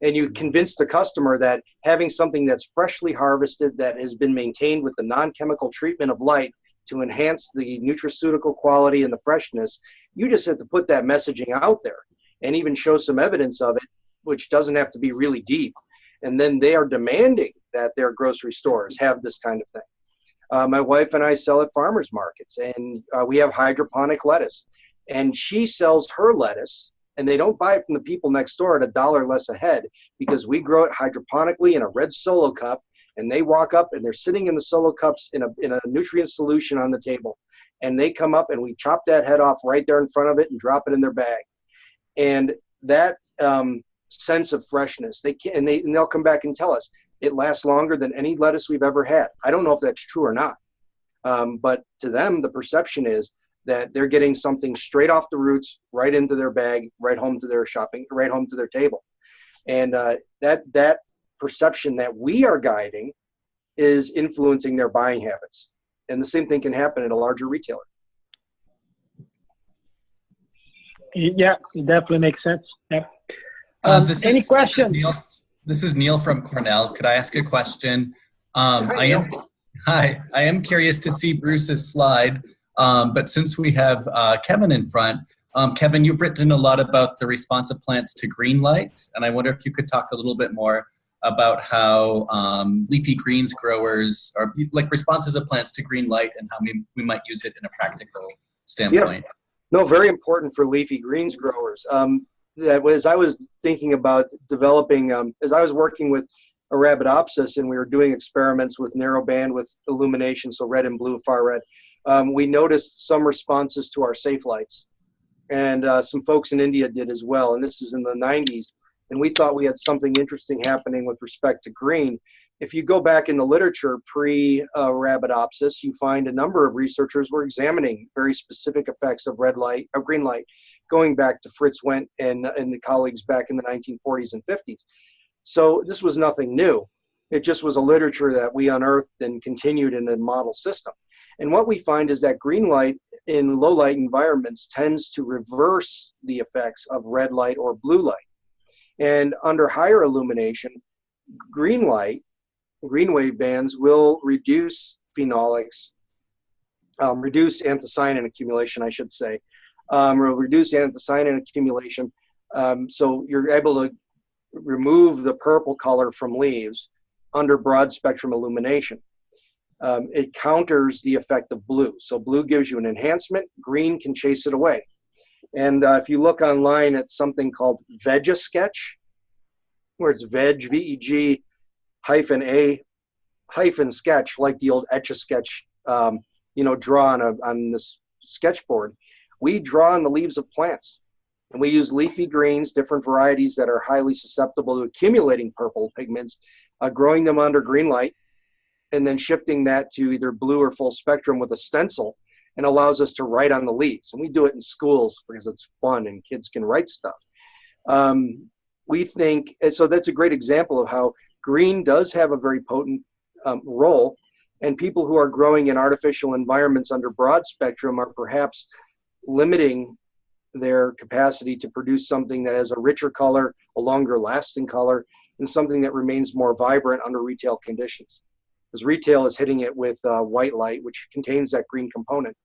[SPEAKER 2] And you convince the customer that having something that's freshly harvested, that has been maintained with the non-chemical treatment of light to enhance the nutraceutical quality and the freshness, you just have to put that messaging out there and even show some evidence of it, which doesn't have to be really deep. And then they are demanding that their grocery stores have this kind of thing. My wife and I sell at farmers markets, and we have hydroponic lettuce. And she sells her lettuce, and they don't buy it from the people next door at $1 less a head, because we grow it hydroponically in a red Solo cup, and they walk up and they're sitting in the Solo cups in a nutrient solution on the table. And they come up and we chop that head off right there in front of it and drop it in their bag. And that sense of freshness, they'll come back and tell us it lasts longer than any lettuce we've ever had. I don't know if that's true or not, but to them the perception is that they're getting something straight off the roots, right into their bag, right home to their shopping, right home to their table. And that perception that we are guiding is influencing their buying habits. And the same thing can happen at a larger retailer.
[SPEAKER 1] Yeah, it definitely makes sense. Yeah. Any questions?
[SPEAKER 7] This is Neil from Cornell. Could I ask a question?
[SPEAKER 2] Hi,
[SPEAKER 7] I am curious to see Bruce's slide, but since we have Kevin in front, Kevin, you've written a lot about the response of plants to green light, and I wonder if you could talk a little bit more about how leafy greens growers are like responses of plants to green light and how we might use it in a practical standpoint.
[SPEAKER 2] Yeah. No, very important for leafy greens growers. As I was thinking about developing, as I was working with Arabidopsis and we were doing experiments with narrow bandwidth illumination, so red and blue, far red, we noticed some responses to our safe lights. And some folks in India did as well, and this is in the 90s. And we thought we had something interesting happening with respect to green. If you go back in the literature pre-Arabidopsis, you find a number of researchers were examining very specific effects of red light, of green light, going back to Fritz Wendt and the colleagues back in the 1940s and 50s. So this was nothing new. It just was a literature that we unearthed and continued in a model system. And what we find is that green light in low light environments tends to reverse the effects of red light or blue light. And under higher illumination, green light, green wave bands will reduce phenolics, reduce anthocyanin accumulation, I should say, will reduce anthocyanin accumulation. So you're able to remove the purple color from leaves under broad spectrum illumination. It counters the effect of blue. So blue gives you an enhancement, green can chase it away. And if you look online at something called Vegasketch, where it's veg, VEG, -A, sketch, like the old Etch-a-Sketch, draw on this sketchboard. We draw on the leaves of plants. And we use leafy greens, different varieties that are highly susceptible to accumulating purple pigments, growing them under green light, and then shifting that to either blue or full spectrum with a stencil, and allows us to write on the leaves. And we do it in schools because it's fun and kids can write stuff. We think, and so that's a great example of how green does have a very potent role, and people who are growing in artificial environments under broad spectrum are perhaps limiting their capacity to produce something that has a richer color, a longer lasting color, and something that remains more vibrant under retail conditions. Because retail is hitting it with white light, which contains that green component.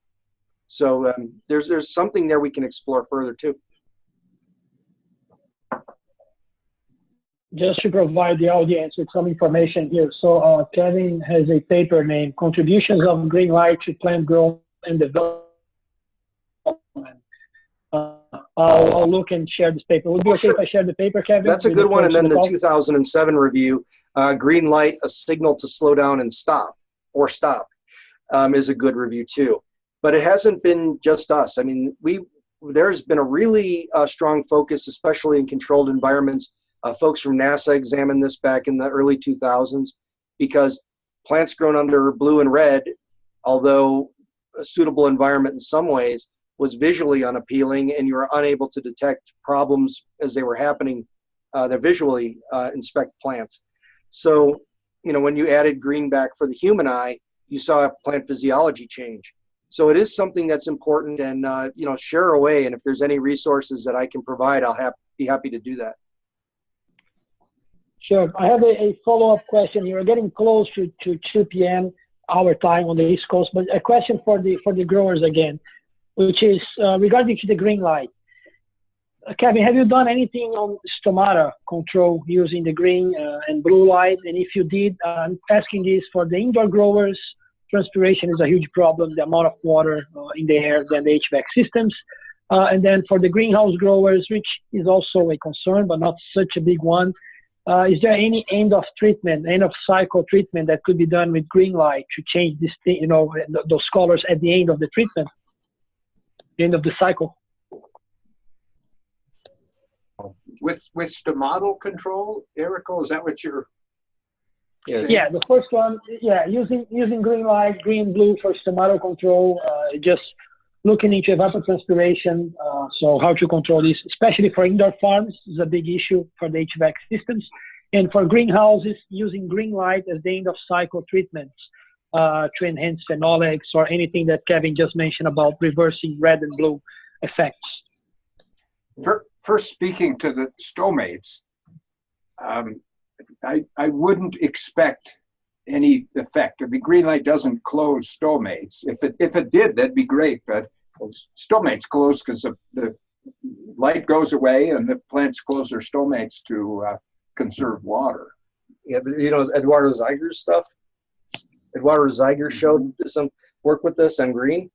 [SPEAKER 2] So there's something there we can explore further too.
[SPEAKER 1] Just to provide the audience with some information here. So Kevin has a paper named Contributions of Green Light to Plant Growth and Development. I'll look and share this paper. Would it be okay if I share the paper, Kevin?
[SPEAKER 2] That's a good one. And then the 2007 review, Green Light, a Signal to Slow Down and Stop, is a good review too. But it hasn't been just us. I mean, there's been a really strong focus, especially in controlled environments. Folks from NASA examined this back in the early 2000s, because plants grown under blue and red, although a suitable environment in some ways, was visually unappealing, and you were unable to detect problems as they were happening that visually inspect plants. So, when you added green back for the human eye, you saw a plant physiology change. So it is something that's important, and share away. And if there's any resources that I can provide, I'll be happy to do that.
[SPEAKER 1] Sure. I have a follow-up question. You're getting close to 2 p.m. our time on the East Coast, but a question for the growers again, which is regarding to the green light. Kevin, have you done anything on stomata control using the green and blue light? And if you did, I'm asking this for the indoor growers. Transpiration is a huge problem, the amount of water in the air than the HVAC systems. And then for the greenhouse growers, which is also a concern, but not such a big one, is there any end of cycle treatment that could be done with green light to change this thing, those colors at the end of the treatment, the end of the cycle?
[SPEAKER 3] With stomatal control, Erico, is that what you're saying?
[SPEAKER 1] Yeah, the first one, using green light, green, blue for stomatal control, just looking into evapotranspiration, so how to control this, especially for indoor farms, is a big issue for the HVAC systems. And for greenhouses, using green light as the end of cycle treatments to enhance phenolics or anything that Kevin just mentioned about reversing red and blue effects.
[SPEAKER 3] First, speaking to the stomates, I wouldn't expect any effect. I mean, green light doesn't close stomates. If it did, that'd be great. But stomates close because the light goes away, and the plants close their stomates to conserve water.
[SPEAKER 2] Yeah, but Eduardo Zeiger's stuff. Eduardo Zeiger showed some work with this on green.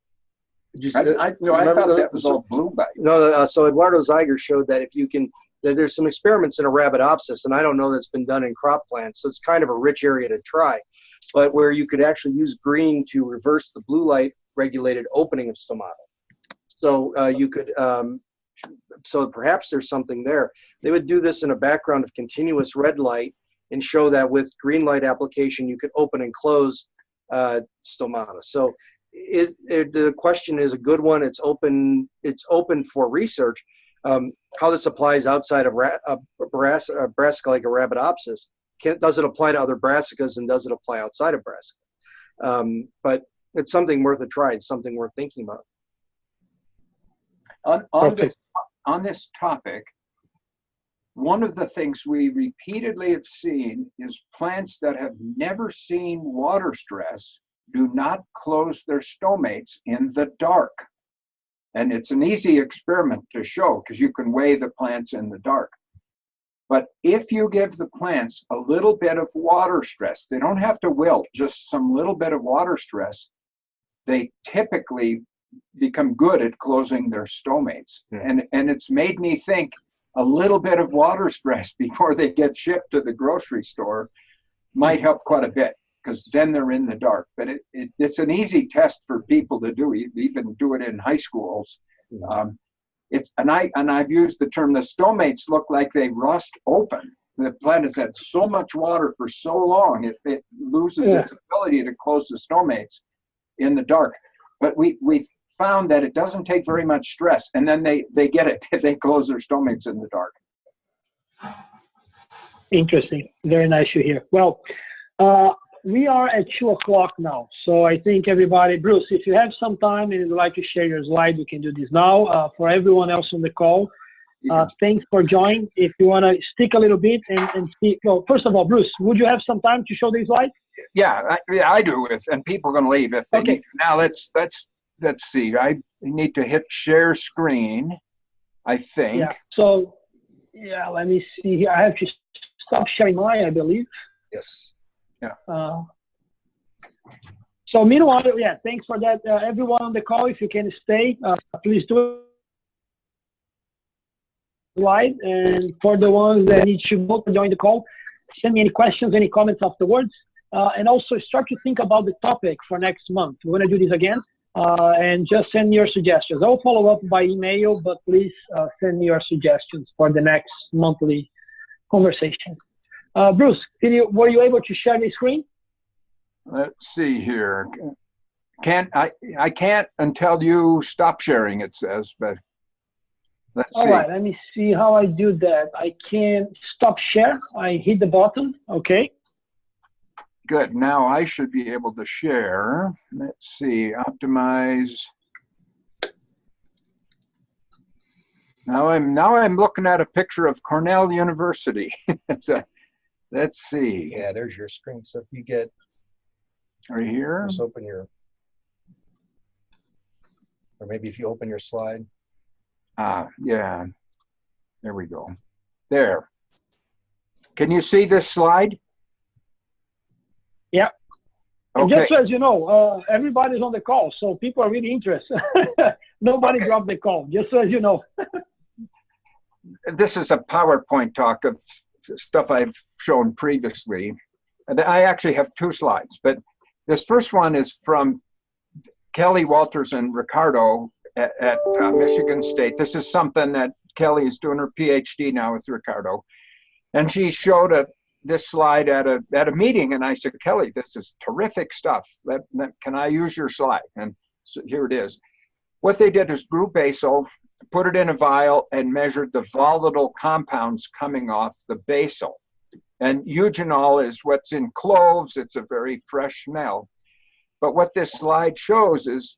[SPEAKER 3] I thought that was all blue light.
[SPEAKER 2] No, so Eduardo Zeiger showed that there's some experiments in Arabidopsis, and I don't know that's been done in crop plants, so it's kind of a rich area to try, but where you could actually use green to reverse the blue light regulated opening of stomata. So you could, so perhaps there's something there. They would do this in a background of continuous red light and show that with green light application, you could open and close stomata. So the question is a good one. It's open for research. How this applies outside of brassica like Arabidopsis. Does it apply to other brassicas, and does it apply outside of brassica? But it's something worth a try. It's something worth thinking about.
[SPEAKER 3] On this topic, one of the things we repeatedly have seen is plants that have never seen water stress do not close their stomates in the dark. And it's an easy experiment to show because you can weigh the plants in the dark. But if you give the plants a little bit of water stress, they don't have to wilt, just some little bit of water stress, they typically become good at closing their stomates. And it's made me think, a little bit of water stress before they get shipped to the grocery store might help quite a bit, because then they're in the dark. But it's an easy test for people to do. You even do it in high schools. I've used the term, the stomates look like they rust open. The plant has had so much water for so long, it loses its ability to close the stomates in the dark. But we found that it doesn't take very much stress, and then they get it. They close their stomates in the dark.
[SPEAKER 1] Interesting. Very nice to hear. Well, we are at 2 o'clock now, so I think everybody, Bruce, if you have some time and you'd like to share your slide, we can do this now. For everyone else on the call, thanks for joining. If you want to stick a little bit and speak, well, first of all, Bruce, would you have some time to show these slides?
[SPEAKER 3] Yeah, I do. And people are going to leave if they need to. Now let's see. I need to hit share screen, I think.
[SPEAKER 1] Yeah. So, yeah, let me see here. I have to stop sharing mine, I believe.
[SPEAKER 3] Yes. Yeah.
[SPEAKER 1] So meanwhile, yeah, thanks for that. Everyone on the call, if you can stay, please do slide. And for the ones that need to go to join the call, send me any questions, any comments afterwards. And also start to think about the topic for next month. We're going to do this again. And just send me your suggestions. I'll follow up by email, but please send me your suggestions for the next monthly conversation. Bruce, were you able to share the screen?
[SPEAKER 3] Let's see here. I can't until you stop sharing, it says, but let's see.
[SPEAKER 1] All right, let me see how I do that. I can stop share. I hit the button. Okay.
[SPEAKER 3] Good. Now I should be able to share. Let's see. Optimize. Now I'm looking at a picture of Cornell University. Let's see.
[SPEAKER 2] Yeah, there's your screen. So if you get
[SPEAKER 3] right here,
[SPEAKER 2] just open your, or maybe if you open your slide.
[SPEAKER 3] Yeah. There we go. There. Can you see this slide?
[SPEAKER 1] Yeah. And
[SPEAKER 3] Okay.
[SPEAKER 1] just so as you know, everybody's on the call, so people are really interested. Nobody dropped the call, just so as you know.
[SPEAKER 3] This is a PowerPoint talk of stuff I've shown previously. And I actually have 2 slides, but this first one is from Kelly, Walters, and Ricardo at Michigan State. This is something that Kelly is doing her PhD now with Ricardo. And she showed this slide at a meeting, and I said, Kelly, this is terrific stuff. Can I use your slide? And so here it is. What they did is grew basil, put it in a vial, and measured the volatile compounds coming off the basil. And eugenol is what's in cloves. It's a very fresh smell. But what this slide shows is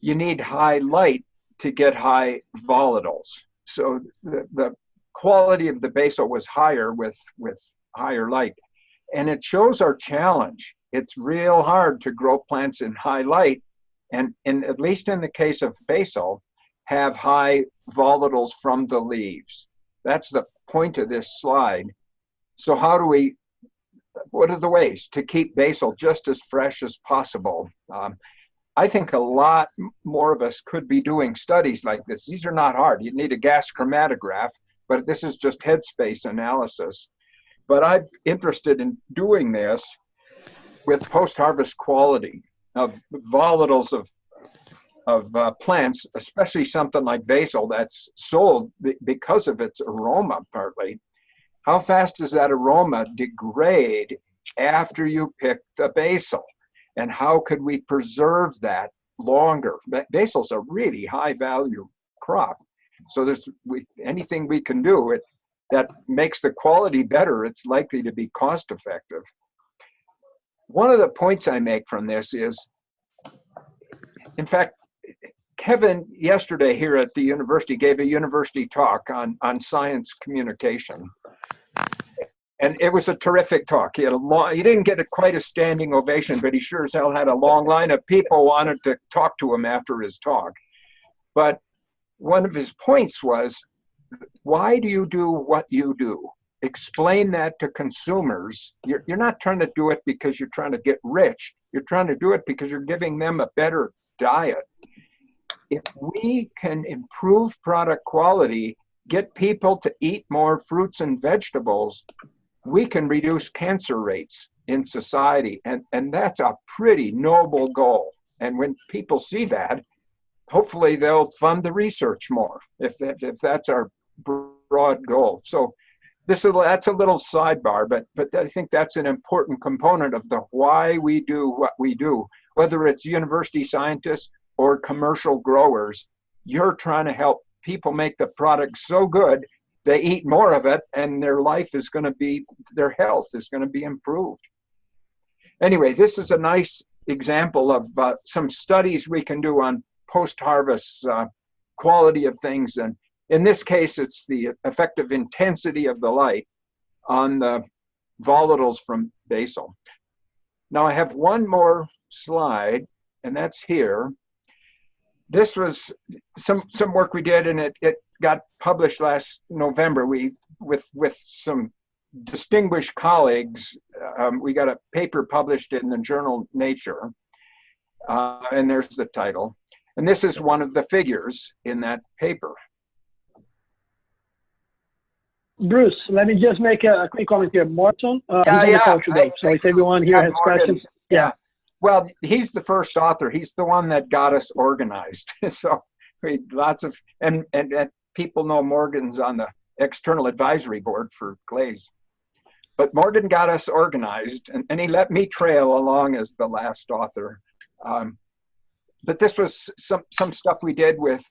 [SPEAKER 3] you need high light to get high volatiles. So the quality of the basil was higher with higher light. And it shows our challenge. It's real hard to grow plants in high light, and at least in the case of basil, have high volatiles from the leaves. That's the point of this slide. So what are the ways to keep basil just as fresh as possible? I think a lot more of us could be doing studies like this. These are not hard. You need a gas chromatograph, but this is just headspace analysis. But I'm interested in doing this with post-harvest quality of volatiles of plants, especially something like basil that's sold because of its aroma partly. How fast does that aroma degrade after you pick the basil? And how could we preserve that longer? Basil's a really high value crop. So anything we can do that makes the quality better, it's likely to be cost effective. One of the points I make from this is, in fact, Kevin yesterday here at the university gave a university talk on science communication. And it was a terrific talk. He didn't get quite a standing ovation, but he sure as hell had a long line of people wanted to talk to him after his talk. But one of his points was, why do you do what you do? Explain that to consumers. You're not trying to do it because you're trying to get rich. You're trying to do it because you're giving them a better diet. If we can improve product quality, get people to eat more fruits and vegetables, we can reduce cancer rates in society. And that's a pretty noble goal. And when people see that, hopefully they'll fund the research more, if that's our broad goal. So that's a little sidebar, but I think that's an important component of the why we do what we do. Whether it's university scientists or commercial growers, you're trying to help people make the product so good they eat more of it, and their life is going to be, their health is going to be improved. Anyway, this is a nice example of some studies we can do on post-harvest quality of things. And in this case, it's the effective intensity of the light on the volatiles from basil. Now I have one more slide, and that's here. This was some work we did, and it got published last November. We, with some distinguished colleagues, we got a paper published in the journal Nature, and there's the title. And this is one of the figures in that paper.
[SPEAKER 1] Bruce, let me just make a quick comment here. Morton, he's on the call today, so if everyone here has questions. Yeah.
[SPEAKER 3] Well, he's the first author. He's the one that got us organized. So we lots of, and people know Morgan's on the external advisory board for GLASE. But Morgan got us organized, and he let me trail along as the last author. But this was some stuff we did with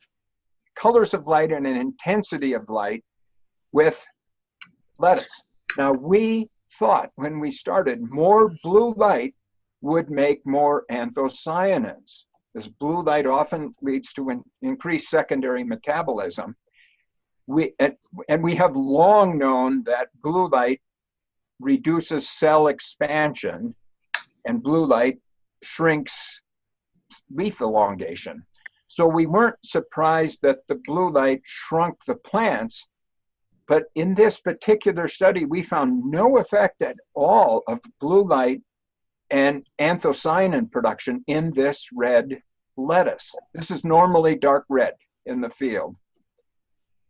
[SPEAKER 3] colors of light and an intensity of light with lettuce. Now, we thought when we started, more blue light would make more anthocyanins. This blue light often leads to an increased secondary metabolism. And we have long known that blue light reduces cell expansion, and blue light shrinks leaf elongation. So we weren't surprised that the blue light shrunk the plants, but in this particular study, we found no effect at all of blue light and anthocyanin production in this red lettuce. This is normally dark red in the field.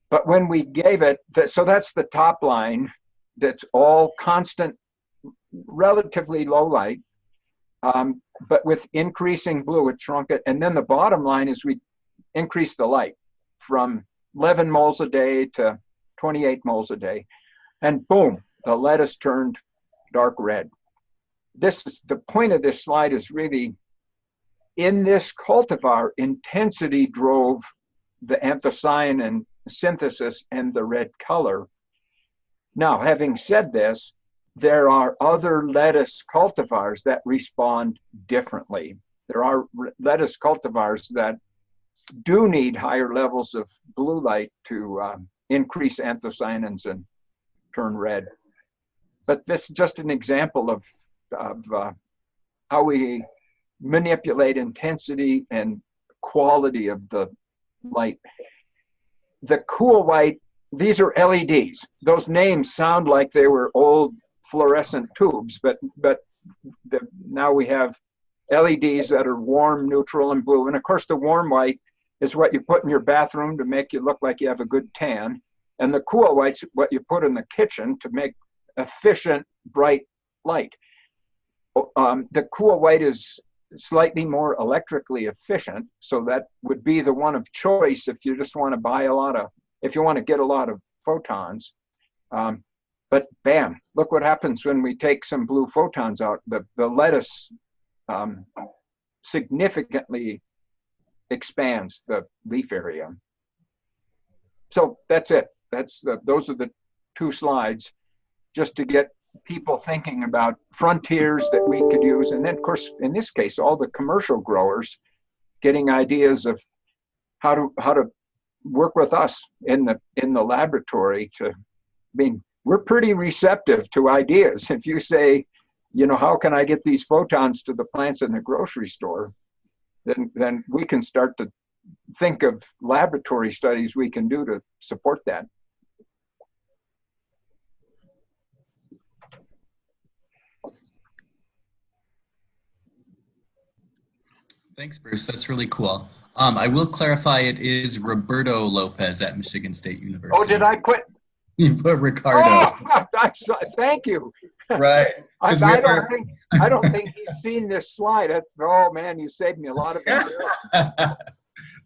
[SPEAKER 3] But when we gave it, so that's the top line, that's all constant, relatively low light, but with increasing blue, it shrunk it. And then the bottom line is we increased the light from 11 moles a day to 28 moles a day. And boom, the lettuce turned dark red. This is the point of this slide, is really in this cultivar, intensity drove the anthocyanin synthesis and the red color. Now, having said this, there are other lettuce cultivars that respond differently. There are lettuce cultivars that do need higher levels of blue light to increase anthocyanins and turn red. But this is just an example of how we manipulate intensity and quality of the light. The cool white, these are LEDs. Those names sound like they were old fluorescent tubes, but now we have LEDs that are warm, neutral, and blue. And of course, the warm white is what you put in your bathroom to make you look like you have a good tan. And the cool white's what you put in the kitchen to make efficient, bright light. The cool white is slightly more electrically efficient, so that would be the one of choice if you just want to buy if you want to get a lot of photons. But bam, look what happens when we take some blue photons out. The lettuce significantly expands the leaf area. So that's it. Those are the two slides, just to get people thinking about frontiers that we could use. And then, of course, in this case, all the commercial growers getting ideas of how to work with us in the laboratory. We're pretty receptive to ideas. If you say, how can I get these photons to the plants in the grocery store, then we can start to think of laboratory studies we can do to support that.
[SPEAKER 7] Thanks, Bruce. That's really cool. I will clarify it is Roberto Lopez at Michigan State University.
[SPEAKER 3] Oh, did I put?
[SPEAKER 7] You put Ricardo.
[SPEAKER 3] Oh, thank you.
[SPEAKER 7] Right.
[SPEAKER 3] I don't think he's seen this slide. Oh man, you saved me a lot of it.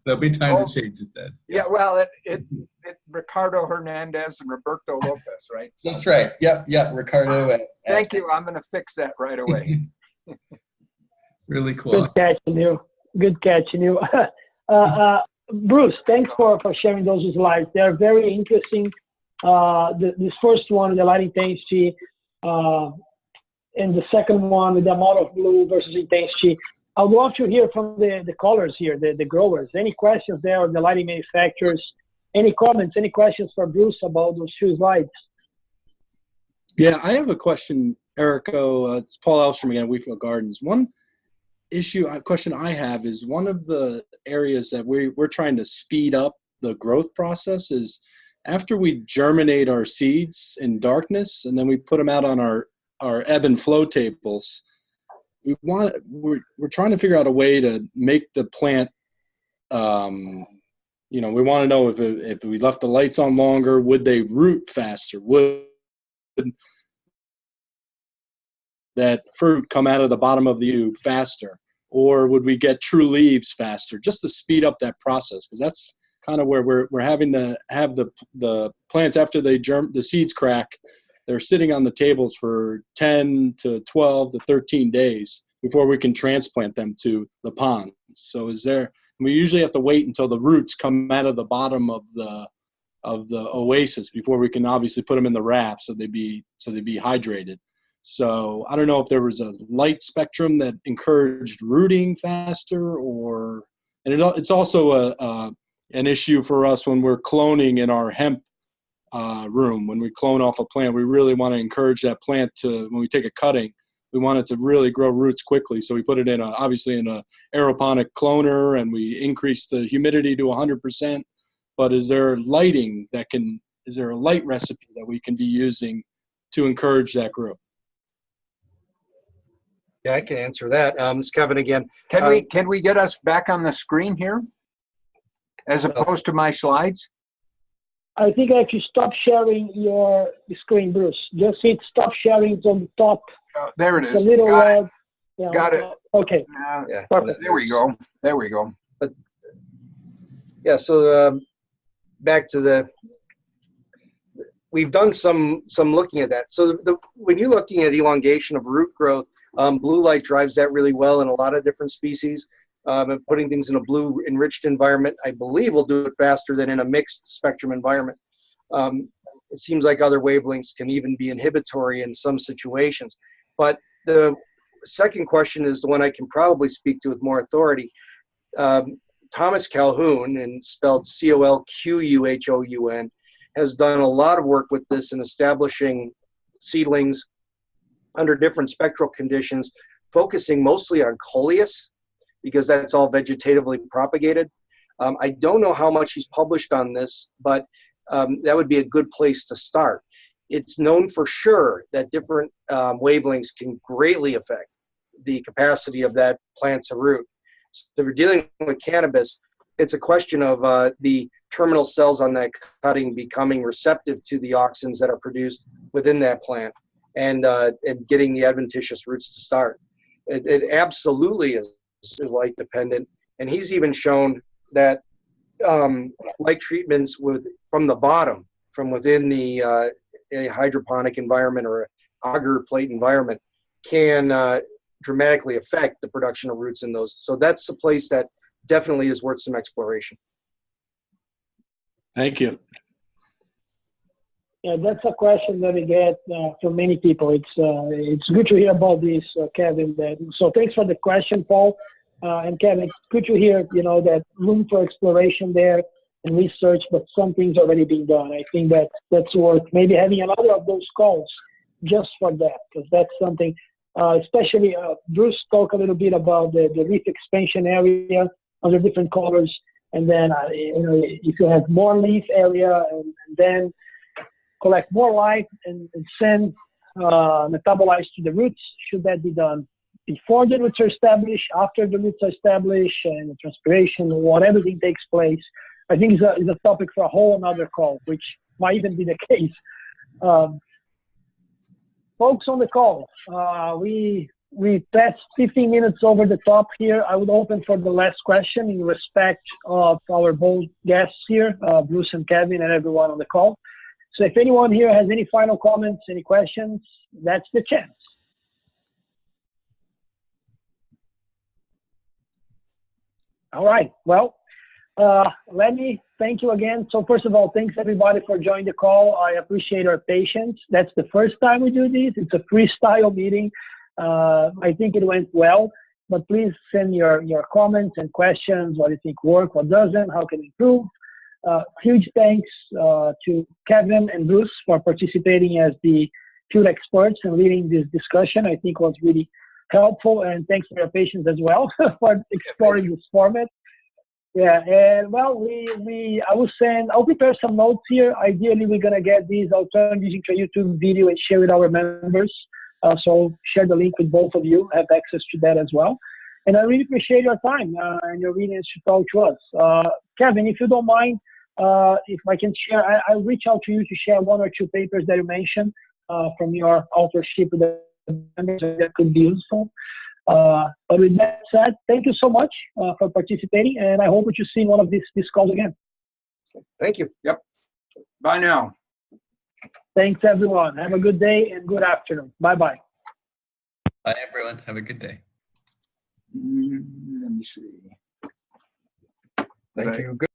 [SPEAKER 7] There'll be time to change it then.
[SPEAKER 3] Yeah, well, it Ricardo Hernandez and Roberto Lopez, right? So,
[SPEAKER 7] that's right. Yep, Ricardo.
[SPEAKER 3] Thank you. I'm going to fix that right away.
[SPEAKER 7] Really cool.
[SPEAKER 1] Good catching you. Good catching you. Bruce, thanks for sharing those slides. They are very interesting. This first one, the light intensity, and the second one, the amount of blue versus intensity. I would love to hear from the callers here, the growers. Any questions there, or the lighting manufacturers? Any comments, any questions for Bruce about those two slides?
[SPEAKER 6] Yeah, I have a question, Erico. It's Paul Elfstrom again, Wheatfield Gardens. One question I have is, one of the areas that we're trying to speed up the growth process is after we germinate our seeds in darkness and then we put them out on our ebb and flow tables, we're trying to figure out a way to make the plant, we want to know if we left the lights on longer, would they root faster? Would that fruit come out of the bottom of the U faster? Or would we get true leaves faster, just to speed up that process? Because that's kind of where we're having to have the plants, after the seeds crack, they're sitting on the tables for 10 to 12 to 13 days before we can transplant them to the ponds. So we usually have to wait until the roots come out of the bottom of the oasis before we can obviously put them in the raft so they'd be hydrated. So I don't know if there was a light spectrum that encouraged rooting faster, it's also an issue for us when we're cloning in our hemp room. When we clone off a plant, we really want to encourage that plant to, when we take a cutting, we want it to really grow roots quickly. So we put it obviously in a aeroponic cloner, and we increase the humidity to 100%. But is there a light recipe that we can be using to encourage that growth?
[SPEAKER 2] Yeah, I can answer that. It's Kevin again.
[SPEAKER 3] Can we get us back on the screen here, as opposed to my slides?
[SPEAKER 1] I think I have to stop sharing your screen, Bruce. Just hit stop sharing. It's on the top.
[SPEAKER 3] There it is.
[SPEAKER 1] The little
[SPEAKER 3] Got it.
[SPEAKER 1] Okay.
[SPEAKER 2] Yeah.
[SPEAKER 1] Perfect.
[SPEAKER 3] There we go. There we go.
[SPEAKER 2] But yeah, so back to we've done some looking at that. So when you're looking at elongation of root growth, blue light drives that really well in a lot of different species. And putting things in a blue enriched environment, I believe, will do it faster than in a mixed spectrum environment. It seems like other wavelengths can even be inhibitory in some situations. But the second question is the one I can probably speak to with more authority. Thomas Calhoun, and spelled Colquhoun, has done a lot of work with this in establishing seedlings under different spectral conditions, focusing mostly on coleus, because that's all vegetatively propagated. I don't know how much he's published on this, but that would be a good place to start. It's known for sure that different wavelengths can greatly affect the capacity of that plant to root. So if you're dealing with cannabis, it's a question of the terminal cells on that cutting becoming receptive to the auxins that are produced within that plant, and getting the adventitious roots to start. It absolutely is light dependent, and he's even shown that light treatments from the bottom, from within a hydroponic environment or an agar plate environment, can dramatically affect the production of roots in those. So that's a place that definitely is worth some exploration.
[SPEAKER 6] Thank you.
[SPEAKER 1] Yeah, that's a question that we get from many people. It's good to hear about this, Kevin. So thanks for the question, Paul. And Kevin, it's good to hear, that room for exploration there and research, but something's already being done. I think that's worth maybe having another of those calls just for that, because that's something, especially Bruce talked a little bit about the leaf expansion area under different colors. And then, if you have more leaf area and then collect more light and send metabolites to the roots, should that be done before the roots are established, after the roots are established, and the transpiration, what everything takes place, I think is a topic for a whole another call, which might even be the case. Folks on the call, we passed 15 minutes over the top here. I would open for the last question in respect of our both guests here, Bruce and Kevin and everyone on the call. So if anyone here has any final comments, any questions, that's the chance. All right, well, let me thank you again. So first of all, thanks everybody for joining the call. I appreciate our patience. That's the first time we do this. It's a freestyle meeting. I think it went well, but please send your comments and questions. What do you think worked, what doesn't, how can we improve? Huge thanks to Kevin and Bruce for participating as the field experts and leading this discussion. I think was really helpful, and thanks for your patience as well for exploring this format. Yeah, and well, I'll prepare some notes here. Ideally, we're gonna get these. I'll turn these into a YouTube video and share with our members. So share the link with both of you, have access to that as well. And I really appreciate your time and your willingness to talk to us. Kevin, if you don't mind, if I can share, I'll reach out to you to share one or two papers that you mentioned from your authorship with the members that could be useful. But with that said, thank you so much for participating, and I hope that you see one of these calls again.
[SPEAKER 2] Thank you.
[SPEAKER 3] Yep. Bye now.
[SPEAKER 1] Thanks, everyone. Have a good day and good afternoon. Bye-bye.
[SPEAKER 7] Bye, everyone. Have a good day.
[SPEAKER 3] Let me see.
[SPEAKER 2] Thank you. Good.